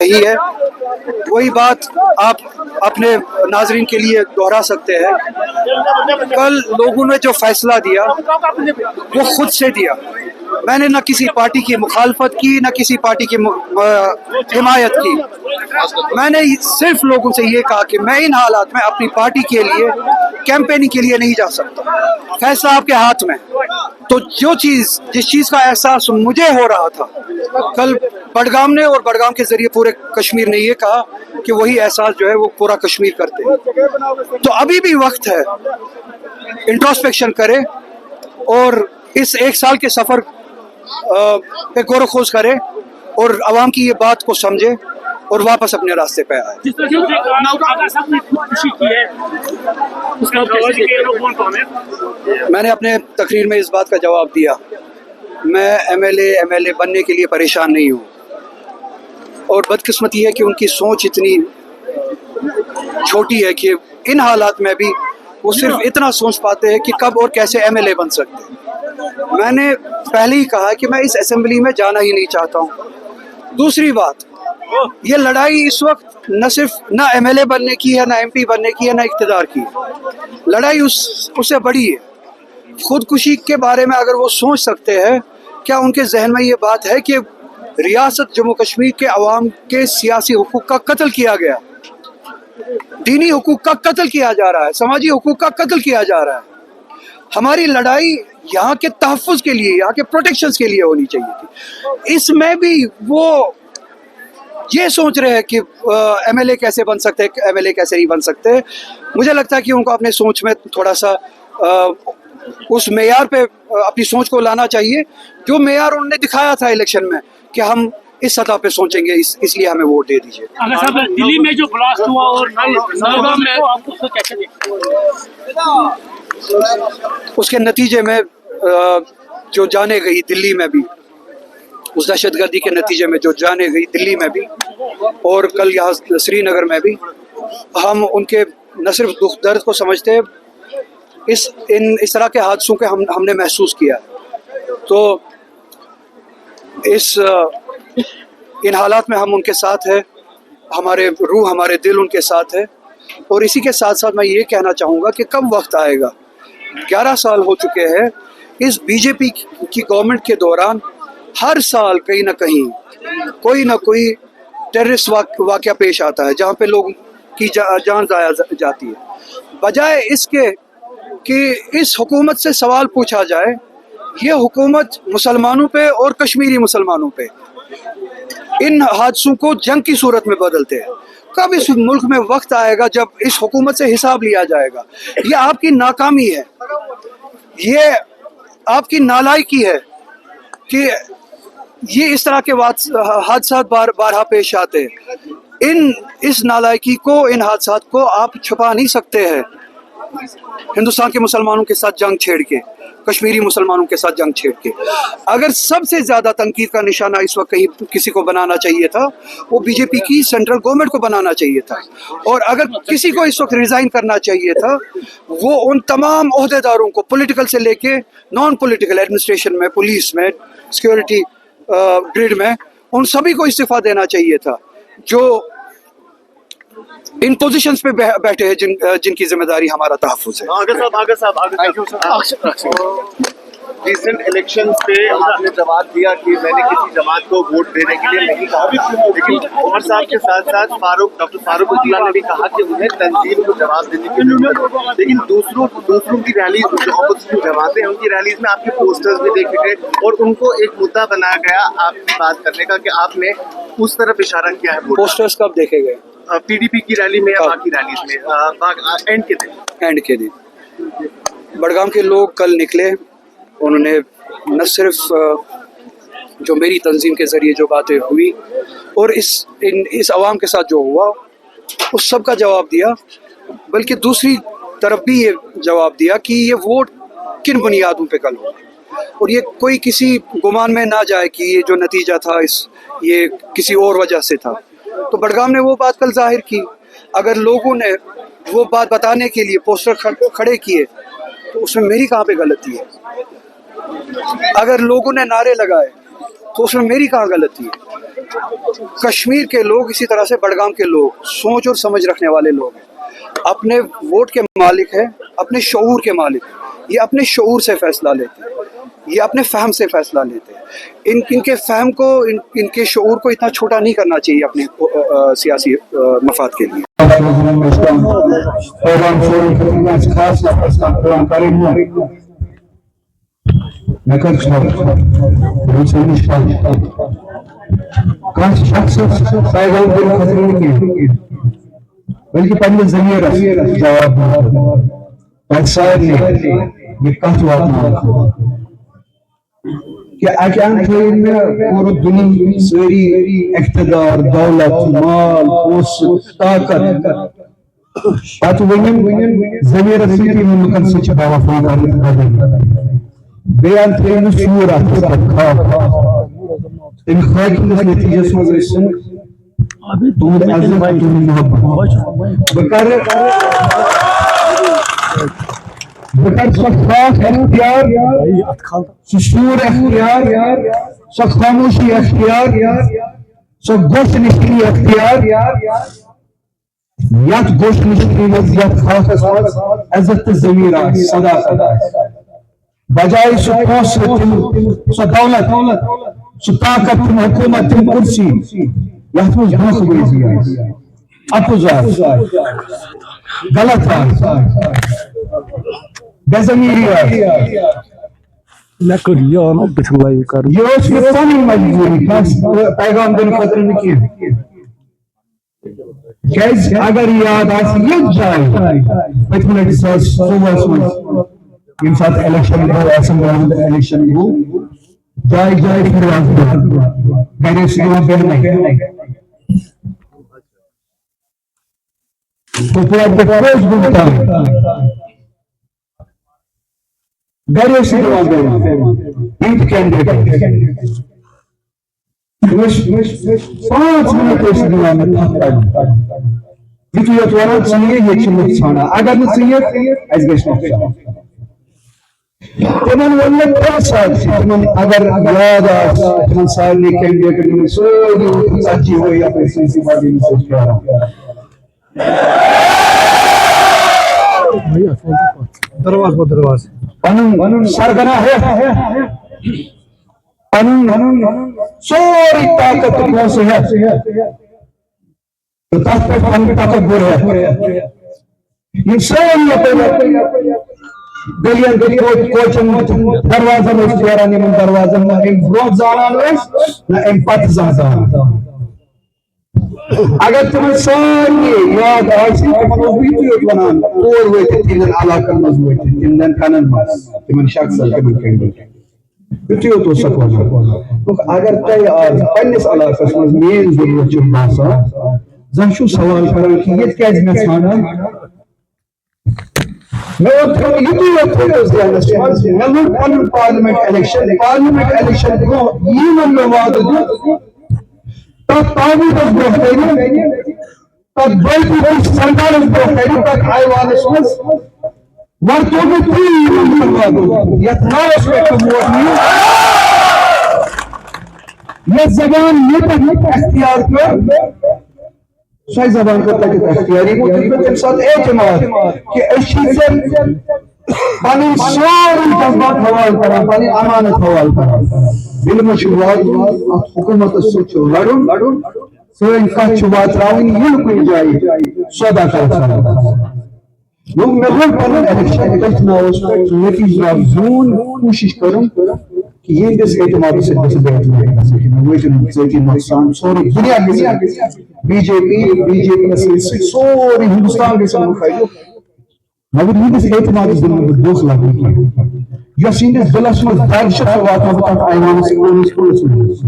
صحیح ہے, وہی بات آپ اپنے ناظرین کے لیے دہرا سکتے ہیں. کل لوگوں نے جو فیصلہ دیا وہ خود سے دیا. میں نے نہ کسی پارٹی کی مخالفت کی نہ کسی پارٹی کی حمایت کی. میں نے صرف لوگوں سے یہ کہا کہ میں ان حالات میں اپنی پارٹی کے لیے کیمپیننگ کے لیے نہیں جا سکتا. فیصلہ آپ کے ہاتھ میں. تو جس چیز کا احساس مجھے ہو رہا تھا, کل بڈگام نے اور بڈگام کے ذریعے پورے کشمیر نے یہ کہا کہ وہی احساس جو ہے وہ پورا کشمیر کرتے ہیں. تو ابھی بھی وقت ہے, انٹروسپیکشن کرے اور اس 1 سال کے سفر پہ غور و خوض کرے اور عوام کی یہ بات کو سمجھے اور واپس اپنے راستے پہ آئے. میں نے اپنے تقریر میں اس بات کا جواب دیا, میں ایم ایل اے بننے کے لیے پریشان نہیں ہوں, اور بدقسمتی ہے کہ ان کی سوچ اتنی چھوٹی ہے کہ ان حالات میں بھی وہ صرف اتنا سوچ پاتے ہیں کہ کب اور کیسے ایم ایل اے بن سکتے ہیں. میں نے پہلے ہی کہا کہ میں اس اسمبلی میں جانا ہی نہیں چاہتا ہوں. دوسری بات, یہ لڑائی اس وقت نہ صرف نہ ایم ایل اے بننے کی ہے, نہ ایم پی بننے کی ہے, نہ اقتدار کی ہے. لڑائی اس سے بڑی ہے. خودکشی کے بارے میں اگر وہ سوچ سکتے ہیں, کیا ان کے ذہن میں یہ بات ہے کہ ریاست جموں کشمیر کے عوام کے سیاسی حقوق کا قتل کیا گیا, دینی حقوق کا قتل کیا جا رہا ہے, سماجی حقوق کا قتل کیا جا رہا ہے. ہماری لڑائی یہاں کے تحفظ کے لیے, یہاں کے پروٹیکشنز کے لیے ہونی چاہیے تھی. اس میں بھی وہ یہ سوچ رہے ہیں کہ ایم ایل اے کیسے بن سکتے ہیں, ایم ایل اے کیسے نہیں بن سکتے. مجھے لگتا ہے کہ ان کو اپنے سوچ میں تھوڑا سا اس معیار پہ اپنی سوچ کو لانا چاہیے جو معیار انہوں نے دکھایا تھا الیکشن میں کہ ہم اس سطح پہ سوچیں گے, اس لیے ہمیں ووٹ دے دیجیے. دلی میں جو بلاسٹ ہوا اور اس کے نتیجے میں جو جانے گئی دلی میں بھی, اس دہشت گردی کے نتیجے میں جو جانے گئی دلی میں بھی اور کل یہاں سری نگر میں بھی, ہم ان کے نہ صرف دکھ درد کو سمجھتے ہیں, اس طرح کے حادثوں کے ہم نے محسوس کیا. تو ان حالات میں ہم ان کے ساتھ ہیں, ہمارے روح ہمارے دل ان کے ساتھ ہے. اور اسی کے ساتھ ساتھ میں یہ کہنا چاہوں گا کہ کب وقت آئے گا, 11 سال ہو چکے ہیں اس بی جے پی کی گورنمنٹ کے دوران, ہر سال کہیں نہ کہیں کوئی نہ کوئی ٹیررسٹ واقعہ پیش آتا ہے جہاں پہ لوگوں کی جان ضائع جاتی ہے. بجائے اس کے کہ اس حکومت سے سوال پوچھا جائے, یہ حکومت مسلمانوں پہ اور کشمیری مسلمانوں پہ ان حادثوں کو جنگ کی صورت میں بدلتے ہیں. کب اس ملک میں وقت آئے گا جب اس حکومت سے حساب لیا جائے گا؟ یہ آپ کی ناکامی ہے, یہ آپ کی نالائکی ہے کہ یہ اس طرح کے حادثات بارہا پیش آتے ہیں. اس نالائکی کو, ان حادثات کو آپ چھپا نہیں سکتے ہیں ہندوستان کے مسلمانوں کے ساتھ جنگ چھیڑ کے, کشمیری مسلمانوں کے ساتھ جنگ چھیڑ کے. اگر سب سے زیادہ تنقید کا نشانہ اس وقت کہیں کسی کو بنانا چاہیے تھا, وہ بی جے پی کی سینٹرل گورنمنٹ کو بنانا چاہیے تھا. اور اگر کسی کو اس وقت ریزائن کرنا چاہیے تھا, وہ ان تمام عہدیداروں کو, پولیٹیکل سے لے کے نان پولیٹیکل, ایڈمنسٹریشن میں, پولیس میں, سیکورٹی گریڈ میں, ان سبھی کو استعفیٰ دینا چاہیے تھا جو ان پوزیشنز پہ بیٹھے ہیں جن کی ذمہ داری ہمارا تحفظ ہے. ریسنٹ الیکشن پہ آپ نے جواب دیا کہ میں نے کسی جماعت کو ووٹ دینے کے لیے نہیں کہا, لیکن عمر صاحب کے ساتھ ساتھ ڈاکٹر فاروق عبداللہ نے بھی کہا کہ انہیں تنظیم کو جواب دینے کی ضرورت ہے. لیکن دوسروں کی ریلیز, جو اپوزیشن جماعتیں ہیں ان کی ریلیز میں آپ کے پوسٹرز بھی دیکھے گئے اور ان کو ایک مدعا بنایا گیا آپ کی بات کرنے کا کہ آپ نے اس طرف اشارہ کیا ہے. پوسٹرز کب دیکھے گئے؟ پی ڈی پی کی ریلی میں یا باقی ریلیز میں اینڈ کے دن بڈگام کے لوگ کل نکلے. انہوں نے نہ صرف جو میری تنظیم کے ذریعے جو باتیں ہوئی اور اس عوام کے ساتھ جو ہوا اس سب کا جواب دیا, بلکہ دوسری طرف بھی یہ جواب دیا کہ یہ ووٹ کن بنیادوں پہ کل ہو, اور یہ کوئی کسی گمان میں نہ جائے کہ یہ جو نتیجہ تھا یہ کسی اور وجہ سے تھا. تو بڈگام نے وہ بات کل ظاہر کی. اگر لوگوں نے وہ بات بتانے کے لیے پوسٹر کھڑے کیے تو اس میں میری کہاں پہ غلطی ہے؟ اگر لوگوں نے نعرے لگائے تو اس میں میری کہاں غلطی ہے؟ کشمیر کے لوگ اسی طرح سے بڑگام کے لوگ سوچ اور سمجھ رکھنے والے لوگ ہیں، اپنے ووٹ کے مالک ہیں، اپنے شعور کے مالک ہیں. یہ اپنے شعور سے فیصلہ لیتے ہیں، یہ اپنے فہم سے فیصلہ لیتے ہیں. ان کے فہم کو، ان کے شعور کو اتنا چھوٹا نہیں کرنا چاہیے اپنے سیاسی مفاد کے لیے. بلکہ پنہ ضمیر جواب یہ کت واتن کہ اکہ میں پور دنیا ساری اقتدار، دولت، مال، پوس، طاقت پتہ ونم ضمیر سۭتی لکن سۭتۍ چھِ بے وفا بیان تھٲیِو شعور اتھ تمہِ خاکہِ ہٕنٛدِس نتیٖجس منٛز ٲسِن تُہُنٛد عزت، تُہُنٛد محبت. بہٕ کرٕ سۄ خاک اختیار، سُہ شعور اختیار، سۄ خاموشی اختیار، سۄ گوش نشینی اختیار یتھ گوش نشینی منٛز، یتھ خاکس منٛز عزت تہٕ ضمیر آسہِ، صداقت آسہِ، بجائے سُہ پونٛسہٕ، سۄ دولت، سُہ طاقت، تِم حکوٗمت، تِم کُرسی یتھ منٛز دھوکہٕ بٲزی آسہِ، اپُز آسہِ، غلط آسہِ، بے ضمیری آسہِ. یہ ٲس مےٚ پنٕنۍ مجبوٗری، پیغام دِنہٕ خٲطرٕ نہٕ کینٛہہ. کیازِ اگر یاد آسہِ یتھ جایہِ پٔتمہِ لٹہِ 2024 منٛز ییٚمہِ ساتہٕ الیکشن گوٚو، اسمبلی ہُنٛد الیکشن گوٚو، جایہِ جایہِ پھِران گرِ ٲسۍ یِوان بیٚہنَے. کپوارا پٮ۪ٹھ پوش گوٚم تام گرِ ٲسۍ یِوان بیٚہنَے یوٗتھ کینڈِڈیٹ. 5 منٹ ٲسۍ دِوان مےٚ تھپھ کڑنہٕ، یِتھُے یوت وَنان ژٕ یہِ ییٚتہِ چھِ لُکھ ژھانڈان، اگر نہٕ ژٕ یِکھ اَسہِ گژھِ نۄقصان. تِمن ووٚن مےٚ تمہِ ساتہٕ، تِمن اگر یاد آسہِ، تِمن سارنٕے کینڈِڈیٹن یِم سٲری 40 ؤری یپٲرۍ سٲنِسٕے پارٹی منٛز ٲسۍ پرٛاران. پنُن سرگنا ہیٚتھ، پنُن سورُے طاقت تہٕ پونٛسہٕ ہیٚتھ تہٕ تتھ پٮ۪ٹھ پنُن تکبُر ہیٚتھ، یِم سٲری یپٲرۍ گلین کوچن دروازن ٲسۍ پھیران، یِمن دروازن نہ امہِ برونٛہہ زانان ٲسۍ نہ امہِ پتہٕ زانان. اگر تمن سارنٕے یاد آسہِ، تمن اوس بہٕ یِتُے یوت ونان تور وٲتِتھ تِہنٛدٮ۪ن علاقن منٛز وٲتِتھ، تِہنٛدٮ۪ن کنن منٛز، تِمن شخصن، تِمن کینڈِڈیٹن، یِتُے یوت اوسکھ ونان. اگر تۄہہِ آز پننِس علاقس منٛز میٲنۍ ضروٗرت چھِ باسان، زانٛہہ چھُو سوال کران کہِ ییٚتہِ کیازِ مےٚ ژھانڈان. میں یُتُے یوت تھٲیِو ذہنس منٛز، مےٚ لوٚڑ پنُن پارلِمنٹ الیکشن برونٛہہ یی وۄنۍ مےٚ وعدٕ دیُت، تتھ تعمیٖرس برونٛہہ کٔرِو، تتھ باقٕے سرکارس برونٛہہ کٔرِو، تتھ ایوانس منٛز ورتو نہٕ تی وعدٕ یتھ ناوس پٮ۪ٹھ ووٹ نِیِو، یتھ زبان ییٚتٮ۪تھ اختیار کٔر سۄے زبان کٔر تتٮ۪تھ اختیار. یِمو دیُت مےٚ تمہِ ساتہٕ اعتماد کہِ أسۍ چھِ ژےٚ پنٕنۍ سورُے جذبات حوالہٕ کران، پنٕنۍ امانت حوالہٕ کران. ییٚلہِ مےٚ چھُ واتُن اتھ حکوٗمتس سۭتۍ چھُ لڑُن، سٲنۍ کتھ چھِ واتراوٕنۍ یِنہٕ کُنہِ جایہِ سودا کران. مےٚ لوٚڑ پنُن الیکشن تٔتھۍ ناوس پٮ۪ٹھ، نتیٖجہٕ آو زیوٗن. کوٗشش کٔرٕم کہ یہندس اعتماد سۭتۍ گژھِ بہتری گژھٕنۍ، مےٚ وٲتۍ نہٕ ذٲتی نۄقصان، سورُے دُنیا گژھِ بی جے پی یس سۭتۍ سورُے ہندوستان گژھِ مُفٲیدٕ، مگر یہندس اعتمادس دِمہٕ نہٕ بہٕ دھوکہٕ لگنہٕ کینٛہہ. یۄس یہندس دلس منٛز دگ چھِ سۄ واتناو بہٕ تتھ ایوانس کُلس منٛز.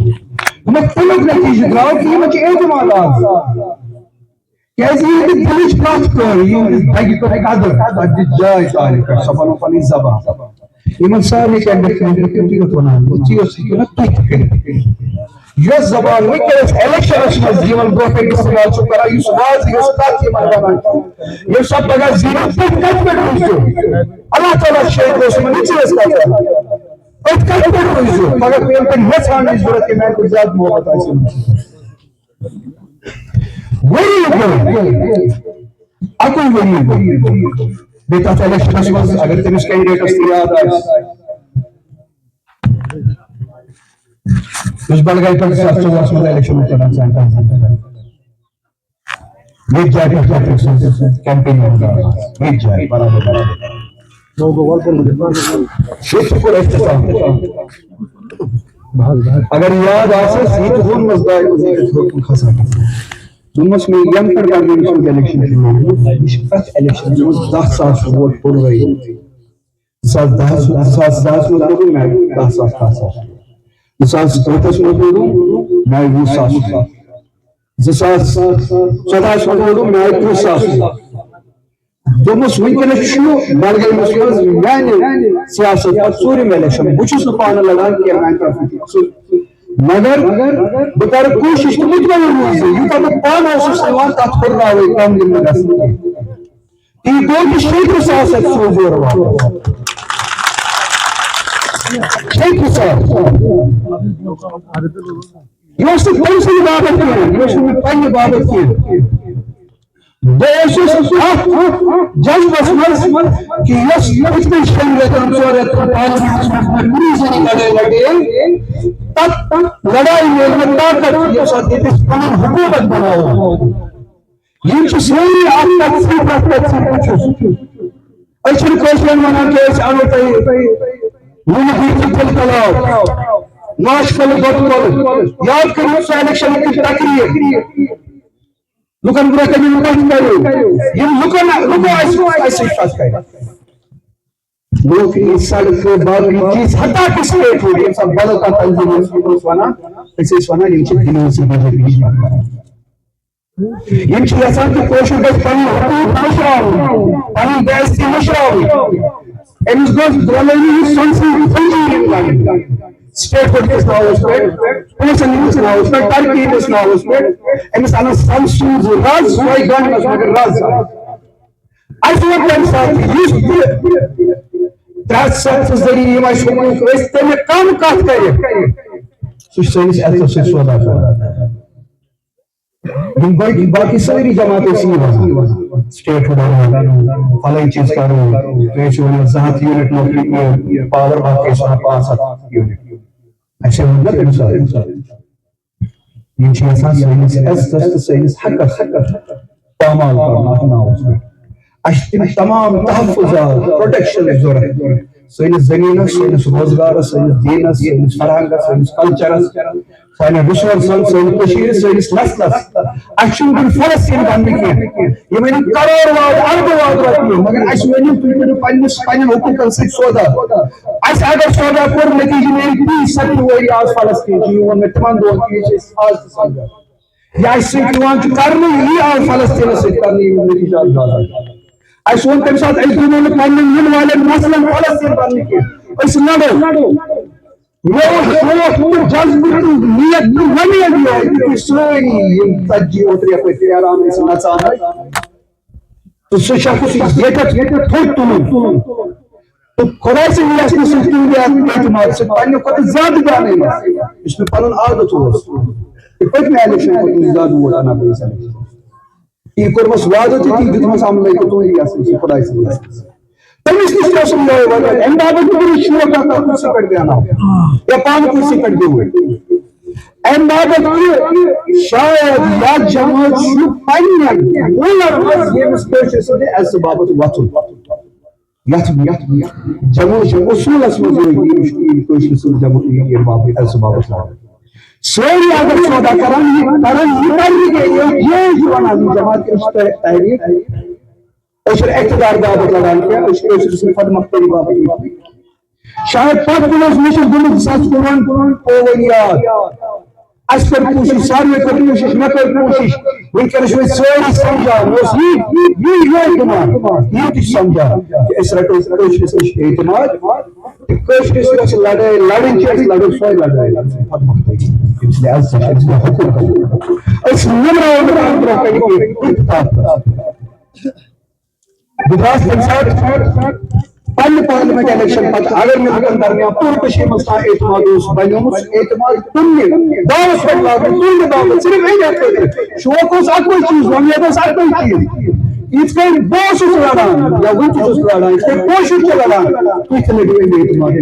مےٚ تمیُک نتیٖجہٕ درٛاو کہِ یِمن چھُ اعتماد آز، کیازِ یہندِ دلٕچ کتھ کٔر، یہندِس دگہِ پٮ۪ٹھ قدر، تتھ دِژ جاے تالہِ پٮ۪ٹھ، سۄ بنٲو پنٕنۍ زبان. یِمن سارنٕے کینڈِڈیٹن تِتُے یوت ونان، ژٕ یوت ہیٚکِو نا تُہۍ تہِ کٔرِتھ. یۄس زبان وٕنکیٚنس الیکشنس منٛز یِمن برونٛہہ کَنہِ استعمال چھُ کران، یُس واضح گژھِ تتھ یِمن ونان ییٚمہِ ساتہٕ پگاہ زیٖنِو تُہۍ کتہِ پٮ۪ٹھ روٗزِو، اللہ تعالیٰ شٲہِد اوس یِمن یِژٕے ٲس کتھ، تُہۍ کتہِ پٮ۪ٹھ روٗزِو پگاہ ییٚلہِ تۄہہِ مےٚ ژھانڈنٕچ ضروٗرت کہِ میانہِ کھۄتہٕ زیادٕ محبت آسہِ. اکوئی وری بیٚیہِ تَتھ الیکشنس منٛز اگر تٔمِس کینڈِڈیٹس تہِ یاد آسہِ یُس بڈگامہِ پٮ۪ٹھ 2014 منٛز الیکشن اوس لڑان سینٹرس ییٚتہِ جایہِ پٮ۪ٹھ سٕنٛز کیمپین ییٚتہِ جایہِ برابر ییٚتہِ کوٚر اختتام اگر یاد آسہِ ییٚتہِ ووٚنمَس دۄیہِ بجے کھسان دوٚپمَس مےٚ یَنہٕ پٮ۪ٹھ بڈگٲمِس منٛز الیکشن چھُ لوگمُت یہِ چھِ پرٛٮ۪تھ الیکشنس منٛز 10,000 ووٹ پوٚروے 2010 منٛز لوگُم مےٚ 10,000 2014 منٛز لوگُم مےٚ 20,000 2014 منٛز لوگُم مےٚ 30,000 دوٚپمَس وٕنکٮ۪نس چھُ بڈگٲمِس منٛز میانہِ سیاست پتہٕ ژوٗرِم الیکشن بہٕ چھُس نہٕ پانہٕ لڑان کینٛہہ میانہِ طرفہٕ مگر بہٕ کرٕ کوٗشش تہٕ مطمعین روزِ یوٗتاہ بہٕ پانہٕ اوسُس نِوان تتھ ہُرراوے کم دِنہٕ نہٕ گژھنہٕ تی گوٚو کہِ 30,000 سوز یورٕ واپس 30,000 یہِ اوس نہٕ تٔمۍ سٕنٛدِ باپتھ کینٛہہ یہِ اوس نہٕ مےٚ پننہِ باپتھ کینٛہہ بہٕ اوسُس اتھ جذبس منٛز کہِ یۄس پٔتمٮ۪ن 6 رٮ۪تن 4 رٮ۪تن پارلِمنٹس منٛز مےٚ کُنی زٔنی لڑٲے لڑے تتھ لڑایہِ میلہِ مےٚ طاقت ییٚمہِ ساتہٕ ییٚتہِ أسۍ پنُن حکوٗمت بناوو یِم چھِ سٲری اکھ پتہٕ وٕچھُس أسۍ چھِنہٕ کٲشرٮ۪ن ونان کہِ أسۍ انو تۄہہِ نوٗنہٕ بٕتھِ تِلہٕ کلاو ماشہٕ کلہٕ دۄدٕ کۄلہٕ یاد کٔرِو سُہ الیکشنٕچ تقریٖر لُکن برٛونٛہہ کَنہِ یِم کتھ کٔرِو یِم لُکو اَسہِ سۭتۍ کتھ کرِ لوگ سڑکہٕ باقٕے چیٖز حتیٰ کہِ سٹیٹ فوڈ ییٚمہِ ساتہٕ بدل کانٛہہ تنظیٖم اوس ونان أسۍ ٲسۍ ونان یِم چھِ دِلہِ بی جے پی نِش یِم چھِ یژھان کہِ کٲشُر گژھِ پنُن حقوٗق مٔشراوُن پنٕنۍ بے عزتی مٔشراوٕنۍ أمِس گوٚژھ دۄلٲنی ہٕنٛز سۄنسٕے تنظیٖم کرٕنۍ سٹیٹ فوڈ کِس ناوس پٮ۪ٹھ پونٛسن ہٕنٛدِس ناوس پٮ۪ٹھ ترقی ہٕنٛدِس ناوس پٮ۪ٹھ أمِس انن سنسوٗز رز سۄے گنٛڈنس مگر رز اَسہِ ووٚن تمہِ ساتہٕ یُس تہِ 307 ذٔریعہٕ یِم اَسہِ حقوٗق ٲسۍ تَمہِ کم کتھ کرِ سُہ چھُ سٲنِس عزتس سۭتۍ سودا کران یِم باقٕے سٲری جماعت ٲسۍ یی وَنان سٹیٹ فوڈ انو فلٲنۍ چیٖز کرو تُہۍ ٲسِو ونان 200 یوٗنٹ نوکری پاور باقٕے ٲسۍ ونان 500 یوٗنٹ اَسہِ ووٚن نا تَمہِ ساتہٕ یِم چھِ یژھان سٲنِس عزتس تہٕ سٲنِس حقس پامال کرُن اتھ ناوس پٮ۪ٹھ اَسہِ چھِ تِم تمام تحفظات پروٹیکشن ضروٗرت سٲنِس زٔمیٖنس سٲنِس روزگارس سٲنِس دیٖنس سٲنِس فرہنگس سٲنِس کلچرس سانٮ۪ن رِسورسن سٲنِس کٔشیٖرِ سٲنِس نسلس اَسہِ چھُنہٕ وُنہِ فلسطیٖن بننہٕ کینٛہہ یِم ؤنِو کرور واد اربہٕ واد رۄپیہِ مگر اَسہِ ؤنِو تُہۍ کٔرِو پنٕنٮ۪ن حقوٗقن سۭتۍ سودا اَسہِ اگر سودا کوٚر نتیٖجہٕ میلہِ 30 ؤری آز فلسطیٖن چھُ یہِ ووٚن مےٚ تِمن دۄہن کہِ یہِ چھِ أسۍ آز تہِ سمجھان یہِ اَسہِ سۭتۍ یِوان چھُ کرنہٕ یی آز فلسطیٖنس سۭتۍ کرنہٕ یِم نتیٖجات غازا اَسہِ ووٚن تَمہِ ساتہٕ أسۍ دِمو نہٕ پنٕنٮ۪ن یِنہٕ والٮ۪ن نسلن فلسطیٖن بننہٕ کینٛہہ أسۍ لڑو مےٚ اوس شوق تہٕ جذبہٕ تہٕ نیت تہٕ وۄمید یِہوٚے کہِ تُہۍ سٲری یِم 40 اوترٕ یپٲرۍ پھیران ٲسۍ نژان ٲسۍ تہٕ سُہ شخص ییٚتٮ۪تھ تھوٚد تُلُن تہٕ خۄداے سٕنٛدِ یژھنہٕ سۭتۍ تُہنٛدِ اعتماد سۭتۍ پننہِ کھۄتہٕ زیادٕ دیانٲیِس یُس مےٚ پنُن عادت اوس تہٕ پٔتمہِ الیکشن کھۄتہٕ زیادٕ ووٹ انان بہٕ أمِس الیکشن تی کوٚرمَس وعدٕ تہٕ تی دیُتمَس عملٕے تہٕ تُہنٛدِ یژھنہٕ سۭتۍ خۄداے سٕنٛدِ یژھنہٕ سۭتۍ تٔمِس نِش تہِ اوسُم یِہوٚے وجہ اَمہِ باپتھ چھُ مےٚ شوق آسان کُرسی پٮ۪ٹھ بیٚہناوُن یا پانہٕ کُرسی پٮ۪ٹھ بِہُن اَمہِ باپتھ کہِ شاید یتھ جمٲژ چھُ پننٮ۪ن وُلر منٛز ییٚمِس کٲشِر سٕنٛدِ عزتہٕ باپتھ وۄتھُن یتھ جمٲژ چھِ اصوٗلس منٛز کٲشِر سٕنٛدِ باپتھ عزتہٕ باپتھ لڑان سٲری اگر سودا کران یہِ کرن یہِ کرِ یہِ ونان جماعت تحریٖک أسۍ چھِنہٕ اقتدار باپتھ لڑان کینٛہہ أسۍ چھِ کٲشِر سٕنٛدِ خۄد مۄختٲری باپتھ لڑان شاید پتہٕ کُن اوس مےٚ چھُ گوٚمُت 2019 پوٚوٕنۍ یاد اَسہِ کٔر کوٗشِش ساروٕے کٔر کوٗشِش مےٚ کٔر کوٗشِش وٕنکٮ۪نس چھِ أسۍ سٲری سمجھان مےٚ اوس یِہوٚے دِماغ یہِ تہِ چھُ سمجھان کہِ أسۍ رٹو کٲشرِس نِش اعتماد تہٕ کٲشرِس یۄس لڑٲے لڑٕنۍ چھِ أسۍ لڑو سۄے لڑٲے خۄد مۄختٲری أمۍ سٕنٛدِ عزتس أمۍ سٕنٛدِ حقوٗقن أسۍ نِمراوو نہٕ اَتھ برونٛہہ کَنہِ کینٛہہ بہٕ درٛاس تَمہِ ساتہٕ پنہ پارلیمنٹ الیکشن پتہ اگر میں لکن درمیان پور کشیر مز اعتماد بنیومت اعتماد کن دعوت پہ لاگن کن دعوت صرف یہ شوق اکوئی چیز امید اکوئی چیز یت کن بہت لڑان یا ون لڑان یت کن کوشش لڑان تھی لڑو اعتماد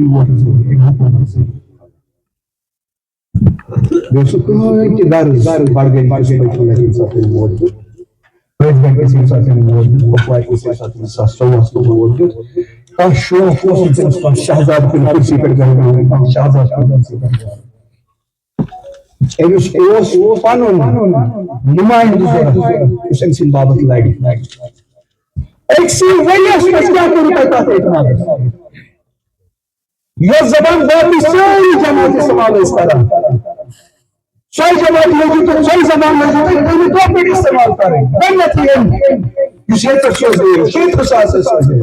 غرض بڑ گئی پریزیڈنٹ کسی ساتھ ووٹ کپوار کسی ساتھ 2014 ووٹ دیت شوق شہزاد کن کرسی پہ گھر شہزاد کن کرسی پہ پن نمائندہ ضرورت اس ام سند بابت لڑ اکسی ورس مز کیا کرو تھی تک اعتماد یہ زبان باقی ساری جماعت استعمال کران سوئی جماعت لوگوں تو سوئی زبان لوگوں تو انہیں دو پیڑ استعمال کریں گنتی ہے یہ شیطر سوز دے شیطر ساس سوز دے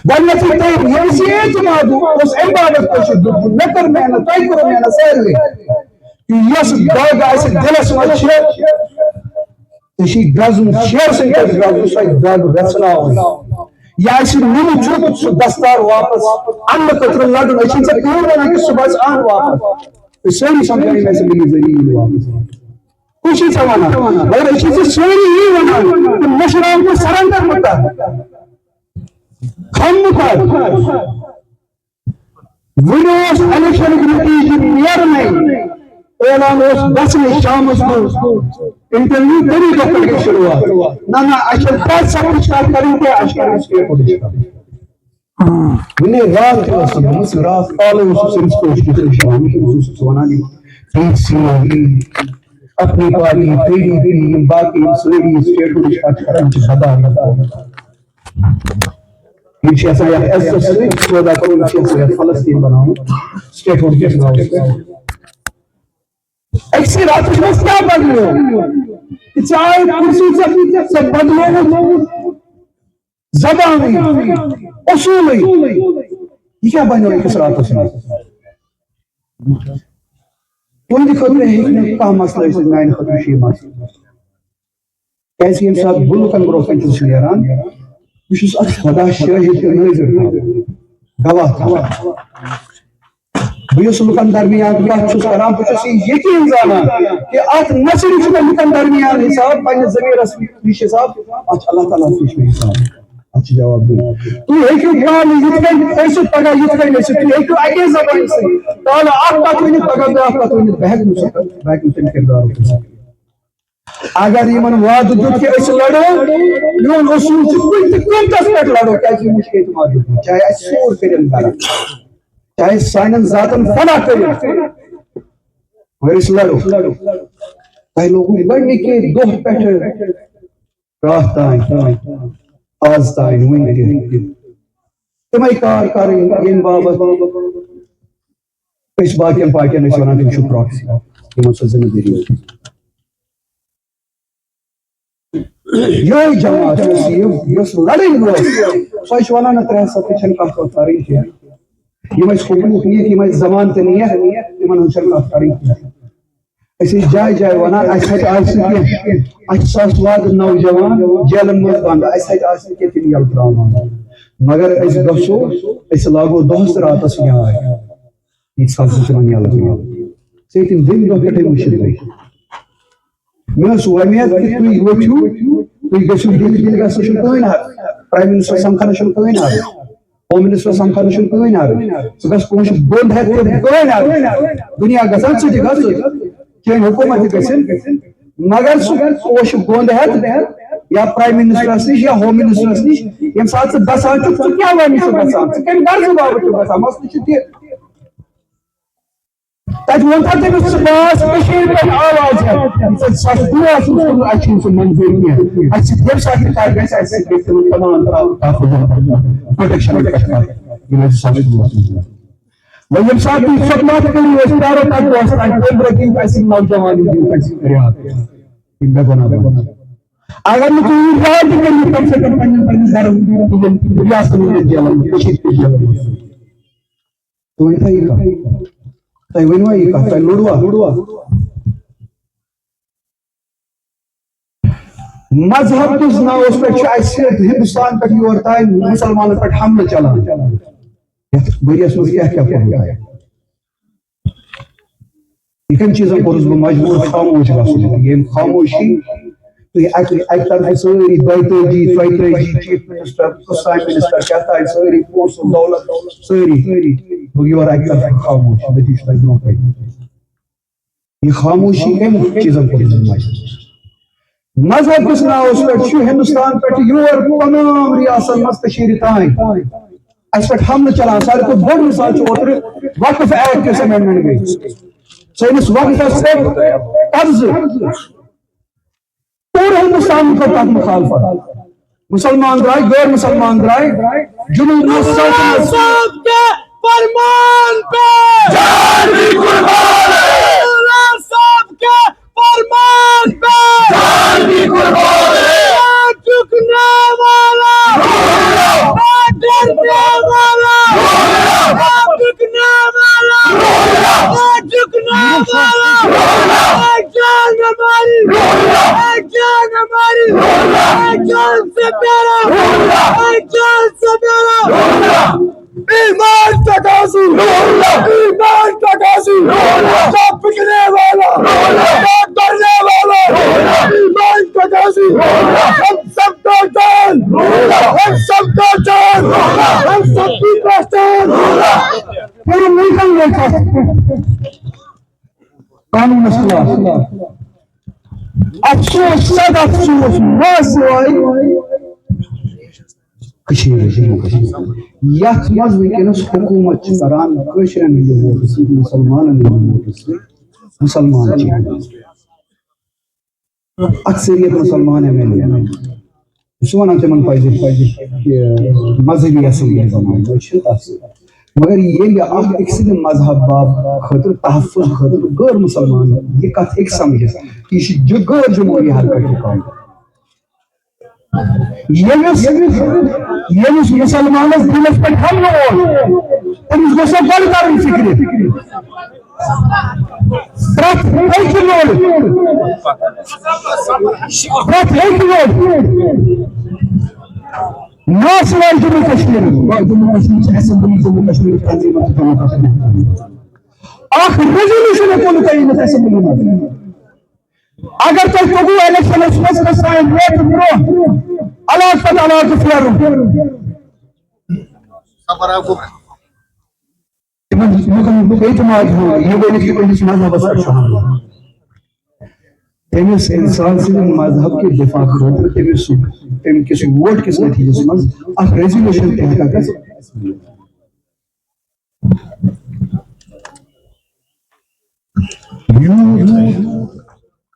گنتی تیم یہ اسی اعتماد اس عبادت کو شد نکر محنت تائی کرو محنت سیر لے کہ یس داغ ایسے دلس مچھے تشی گرزم شیر سے کر گرزم سوئی داغ رسنا ہوئی یا ایسی نمو چھوٹ سو دستار واپس اللہ قطر لڑن ایسی سے کیوں رہنا کہ صبح آن واپس سوری سمجھنے میں سے ملی ذریعی واپس کچھ ہی سوانا مگر ایسی سے سوری ہی ہونا کہ مشران کو سرندر متا ہم متا ونوس الیکشن کی نتیجہ نیر نہیں اعلان اس دس میں شام اس کو انٹرویو دری دفعہ کی شروعات نا اشل پاس سب کچھ کریں گے اشکر اس کے پولیس انہیں رات کے وقت مس رات آلے اس سے اس کو اس کی شام اس سوانا دی ٹھیک سی اپنی پارٹی PDP باقی سوری اسٹیٹ کو شاٹ کرن کی خدا یہ شیسا یا ایس سے سودا کروں شیسا فلسطین بناؤں اسٹیٹ کو بناؤں ایسی رات اس میں کیا بدلو چاہے کرسی سے بدلو زبانی اصولی یہ کیا بنو کس رات اس میں کوئی دی خطر ہے کہ کام مسئلہ اس میں خطر شیئر مسئلہ کیسی ہم ساتھ بلو کن گروہ کنچل شلیران مش اس اکس خدا شاہد کے نظر گواہ تھا بیس لکن درمیان کا چھس کرام پچھسی یقین زانا کہ آت نصری چھتا لکن درمیان حساب پہنے زمین رسمی حساب اچھا اللہ تعالیٰ فیش میں حساب اچھا جواب دوں تو ایک کام یتکن ایسے پگا یتکن ایسے تو ایک آگے زبان سے تعالیٰ آپ کا تو انہیں پگا بے آپ کا تو انہیں بہت مسکر بہت مسکر کردار ہوتا اگر یہ من وعد دود کے ایسے لڑو یون اصول سے کوئی تکن تسپیٹ لڑو کیسی مشکل اعتماد ہوتا چاہے ایسے سور کرن دارا چاہے سائنن ذاتن فنا کرن مگر اس لڑو چاہے لوگوں بڑھنے کے دو پیٹر راہ تائیں آز تائیں وین کے تمہیں کار کریں ان بابت اس باقی پارٹیاں نے سونا تم شو پراکسی یہ منصد ذمہ داری ہوتی یہ جماعت یہ لڑیں گو سوچ والا نہ ترہ ستشن کا تاریخ ہے یہ میں حکومت نہیں ہے کہ میں زمان تے نہیں ہے یہ میں ہنشن کا تاریخ ہے ایسی جائے جائے وانا ایسا آج سکے احساس واد نوجوان جیلن مز باندھا ایسا آج سکے تین یل دراما مگر ایس گفسو ایس لاغو دوست رات اس یہاں آئے یہ سال سے من یل دراما سیتن دن دو کٹے مشکل گئی میں سو امیت کہ توی وچھو توی گشو دل کا سشن کوئی نہ پرائم منسٹر سمکھانا شن کوئی نہ ہوم منسٹر سمکھانا شن کوئی نہ سو بس کوش بند ہے کوئی نہ دنیا گسان سے جگہ کہ حکومت گسن مگر سو کوش بند ہے یا پرائم منسٹر نش یا ہوم منسٹر نش یم ساتھ سے گسان تو کیا وانی سے گسان کم غرض بابت گسان مسئلہ چھ تاکہ وہ تھا کہ اس باس کشیر پر آواز ہے اس ساتھ دعا سن اچھی سے منظور نہیں ہے اچھی دیر ساتھ کار گئے ایسے دیکھتے ہیں تمام تحفظ پروٹیکشن کرتا ہے یہ میں ثابت ہوا وہ یہ ساتھ بھی خدمات کے لیے اس داروں تک واسطہ ہے بریکنگ ایسی نوجوانی دی ایسی فریاد ان بے گناہ اگر میں کوئی یاد کریں کم سے کم پنجن داروں ریاست میں جیلن کشیر کے جیلن تو یہ تھا یہ کہا تائی ونوائی یہ کہتا ہے لڑوا مذہب کس ناوس پہ ہندوستان پہ یور تین مسلمانوں پہ حملہ چلان ؤریس مز کیا پڑھتا ہے یہ کم چیزن کورس بہ مجبور خاموش گھن یم خاموشی تھی اکہ طرف ساری 32 چیف منسٹر پرائم منسٹر کیا تھا ساری پونس دولت ساری بہ یور اکہ طرف خاموش نتیجہ تھی برو یہ خاموشی کم چیزن کورس بہ مجبور مذہب کس ناوس پہ ہندوستان پہ یور تمام ریاست مز تان اس پہ حملہ چلان سارے کو بڑ مثال اوتر وقف ایکٹ کس امینڈمنٹ گئی سنس وقت قبض پورے ہندوستان کو تک مخالفت مسلمان درائے غیر مسلمان درائے جنوب سلطنت کے فرمان پہ جان بھی قربان صاحب کے فرمان پہ جان بھی قربان جھکنے والا ڈرنے والا جھکنے والا جھکنے والا جان ہماری جان ہماری جان سے پیارا جان سے پیارا ایمان کا قاضی ایمان کا قاضی سب بکنے والا سب ڈرنے والا ایمان کا قاضی ہم سب کا جان ہم سب کا جان ہم سب کی پہچان پورے ملک میں قانون اصلاح افسوس صد افسوس ما سوائے یت مز ونکس حکومت کران کشرن ہند ووٹ سی مسلمانن ہند ووٹ سی مسلمان اکثریت مسلمان ایم ایل اے سہ ونان تمن پزِ مذہبی اسمبلی بناوٕنۍ مگر ییٚلہِ اکھ أکۍ سٕنٛدِ مذہب باب خٲطرٕ تحفظ خٲطرٕ غٲر مسلمان یہِ کتھ ہیٚکہِ سمجھِتھ یہِ چھِ غٲر جمہوٗری حرکت یہِ کٲم ییٚمِس مسلمانس دلس پہ حملہ اوس تٔمِس گوٚژھ سا گۄڈٕ کرٕنۍ فکرِ پرٛٮ۪تھ أکۍ لوٚڑ نا سوائے جموں کشمیر اسمبلی جموں کشمیر تنظیمن جموں کشمیر اکھ ریزولوشن کوٚرُکھ تۄہہِ ییٚتہِ اسمبلی منٛز اگر تۄہہِ توٚگوٗ الیکشنس منٛز گژھان ووٹ برونٛہہ علاقہٕ پتہٕ علاقہٕ پھیرُن تِمن لُکن اعتماد ہو یہ ؤنِتھ کہِ تُہٕنٛدِس مذہبس پٮ۪ٹھ چھُ حملہٕ تٔمِس انسان سٕنٛدِ مذہب کہِ دفاع خٲطرٕ تٔمۍ کِس ووٹ کِس نتیجس منٛز اکھ ریزولوشن تہِ ہٮ۪کان گژھِتھ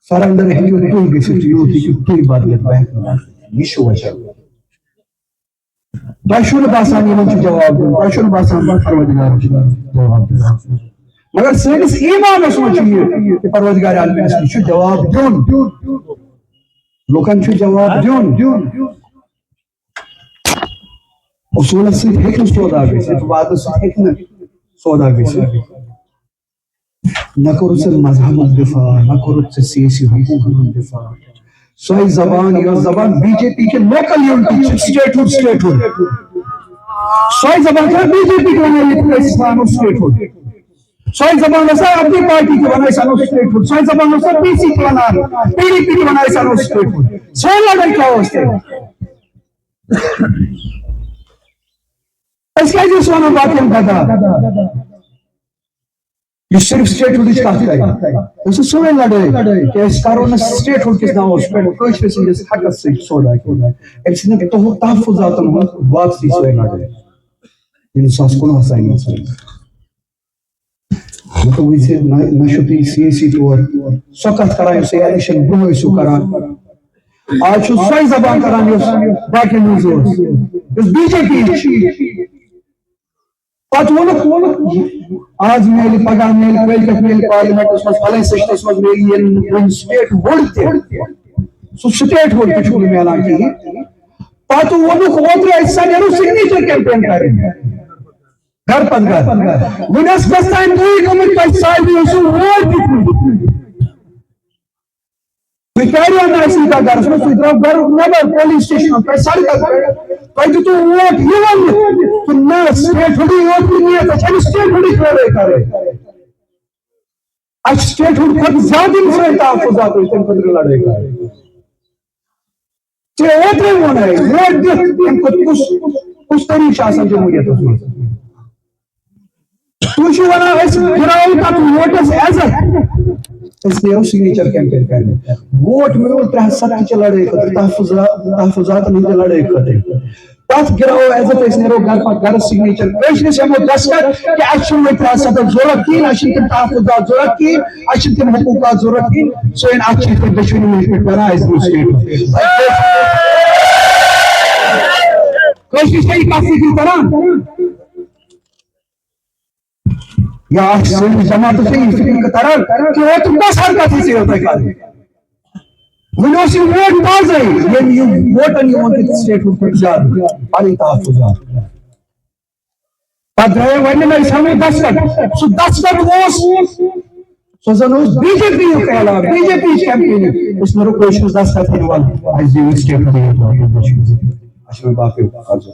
سرنڈر ہیٚکِو تُہۍ گٔژھِتھ یوٗت ہیٚکِو تُہۍ بدلِتھ بہٕ ہٮ۪کہٕ نہٕ یہِ چھُ وجہ تۄہہِ چھُو نہٕ باسان یِمن چھُ جواب دیُن تۄہہِ چھُو نہٕ باسان پروردگارَس چھُ جواب دیُن مگر سٲنِس ایٖمانس منٛز چھُ یہِ کہِ پروردگار عالمہِ اصلی چھُ جواب دیُن لُکن چھُ جواب دیُن اصوٗلس سۭتۍ ہیٚکہِ نہٕ سودا گٔژھِتھ وعدس سۭتۍ ہیٚکہِ نہٕ سودا گٔژھِتھ نہ کوٚرُتھ ژےٚ مذہبُک دفاع نہ کوٚرُتھ ژےٚ سیٲسی حقوٗقن ہُنٛد دفاع سۄے زبان یۄس زبان بی جے پی کے لوکل یونٹی چھِ سٹیٹ ہُڈ سۄے زبان چھےٚ بی جے پی تہِ ونان ییٚتہِ أسۍ انو سٹیٹ ہُڈ سۄے زبان ٲسا اپنی پارٹی تہِ ونان أسۍ انو سٹیٹ ہُڈ سۄے زبان ٲسا پی سی تہِ ونان پی ڈی پی تہِ ونان أسۍ انو سٹیٹ ہُڈ سٲنۍ لڑٲے کیٛاہ ٲس تیٚلہِ أسۍ کیٛازِ ٲسۍ ونان باقین کتھا یُس صرف سٹیٹ ہُڈٕچ کتھ کرِ یہِ چھِ سٲنۍ لڑٲے کہِ أسۍ کرو نہٕ سٹیٹ ہُڈ کِس ناوس پٮ۪ٹھ کٲشرِ سٕنٛدِس حقس سۭتۍ سودا کینٛہہ أمۍ سٕنٛدٮ۪ن تحفظاتن ہُنٛد واپسی سٲنۍ لڑٲے ییٚلہِ 2019 آیہِ مطلب نہ چھُو تُہۍ سیٲسی طور سۄ کتھ کران یۄس تُہۍ الیکشن برونٛہہ ٲسِو کران آج چھُ سۄے زبان کران یۄس باقین ہٕنٛز ٲس یۄس بی جے پی چھِ پتہٕ ووٚنُکھ آز میلہِ پگاہ میلہِ کٲلۍکٮ۪تھ میلہِ پارلِمنٹس منٛز فلٲنۍ سیشنس منٛز میلہِ ییٚلہِ سٹیٹ ہُڈ تہِ سُہ سٹیٹ ہُڈ تہِ چھُنہٕ میلان کِہیٖنۍ پتہٕ ووٚنُکھ اوترٕ أسۍ سا نیرو سِگنیچر کیمپین کرٕنۍ گھر پتہٕ گھر وۄنۍ ٲس گژھان تُہۍ گٔمٕتۍ تۄہہِ سارنٕے اوسوٕ ووٹ دِتمٕتۍ تھی کیریان آئی کا گھرس میں تھی درو گھر نیبر پولیس اسٹیشن پہ سڑکس پہ تھی تو ووٹ یہ تو نہ سٹیٹ ہوئی ووٹ نہیں ہے تو سٹیٹ ہوئی لڑائی کرے اچھ سٹیٹ ہوئی خود زیادہ انسان تحفظات ہوئی تم خود لڑائی کرے چاہے اوترے ہونا ہے ووٹ دے ان کو کچھ طریقہ آسان جمہوریت اس میں توشی وانا اس گراؤں کا تو ووٹس عزت اس لیے اس سگنیچر کیمپین کرنے ووٹ میں وہ تحصیل کی لڑائی کرتے تحفظات نہیں لڑائی کرتے تاث گراؤں عزت اس نے رو گھر پر گھر سگنیچر پیشنے سے ہمیں دستر کہ اچھن میں تحصیل ضرورت کی اچھن کے تحفظات ضرورت کی اچھن کے حقوقات ضرورت کی سو ان اچھن کے دشمنی میں بنا اس دو سٹیٹ کوشش نہیں کافی کی طرح یا احسن جماعت سے اس کی طرح کہ وہ تو بس حرکت سے ہوتا ہے کاری When you vote Tazi, when you vote and you want the state to put Jad, Ali Tahfuzat. But when you say Daskat, so Daskat was, so those BJP you call out, BJP is campaigning. There's no questions Daskat involved. As you state of the Ashram Bafi also.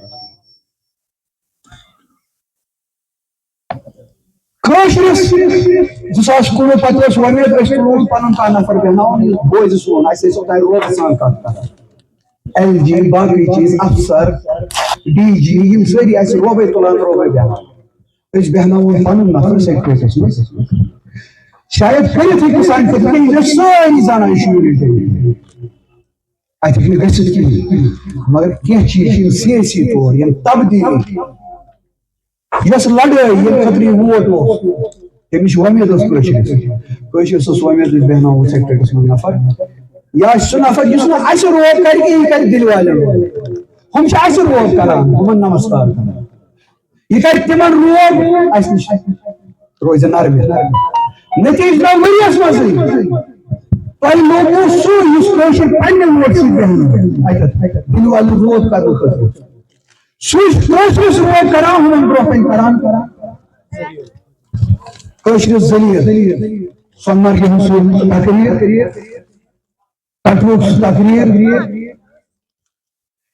Cautious, this was school patrols, one year, the school Panantana for the now, boys is one. I say so I wrote a song. LG, Bagri, cheese, Afsar, DG, him very as Robert Tolan Robert. Which Behna was Panama, secretary. Shayad political scientific, just so is an issue. I think that's it. Mother Kichi, CSC for him, Tabdi. Yes, Ladder, you have three votes. If you want me those questions, so swim with Behna secretary to Nafar. Yes, soon after you know, I should work carrying Dilwala. Home Shasur work, Karan, Namaskar. You can Timan Road, I say, Roy's an army. Nothing is now very as I know so you question panel works in Behna. I said, Dilwala road Karu. Swiss process work Karan, and dropping Karan. Question is Zalier. Some are given so career. Patrooks career.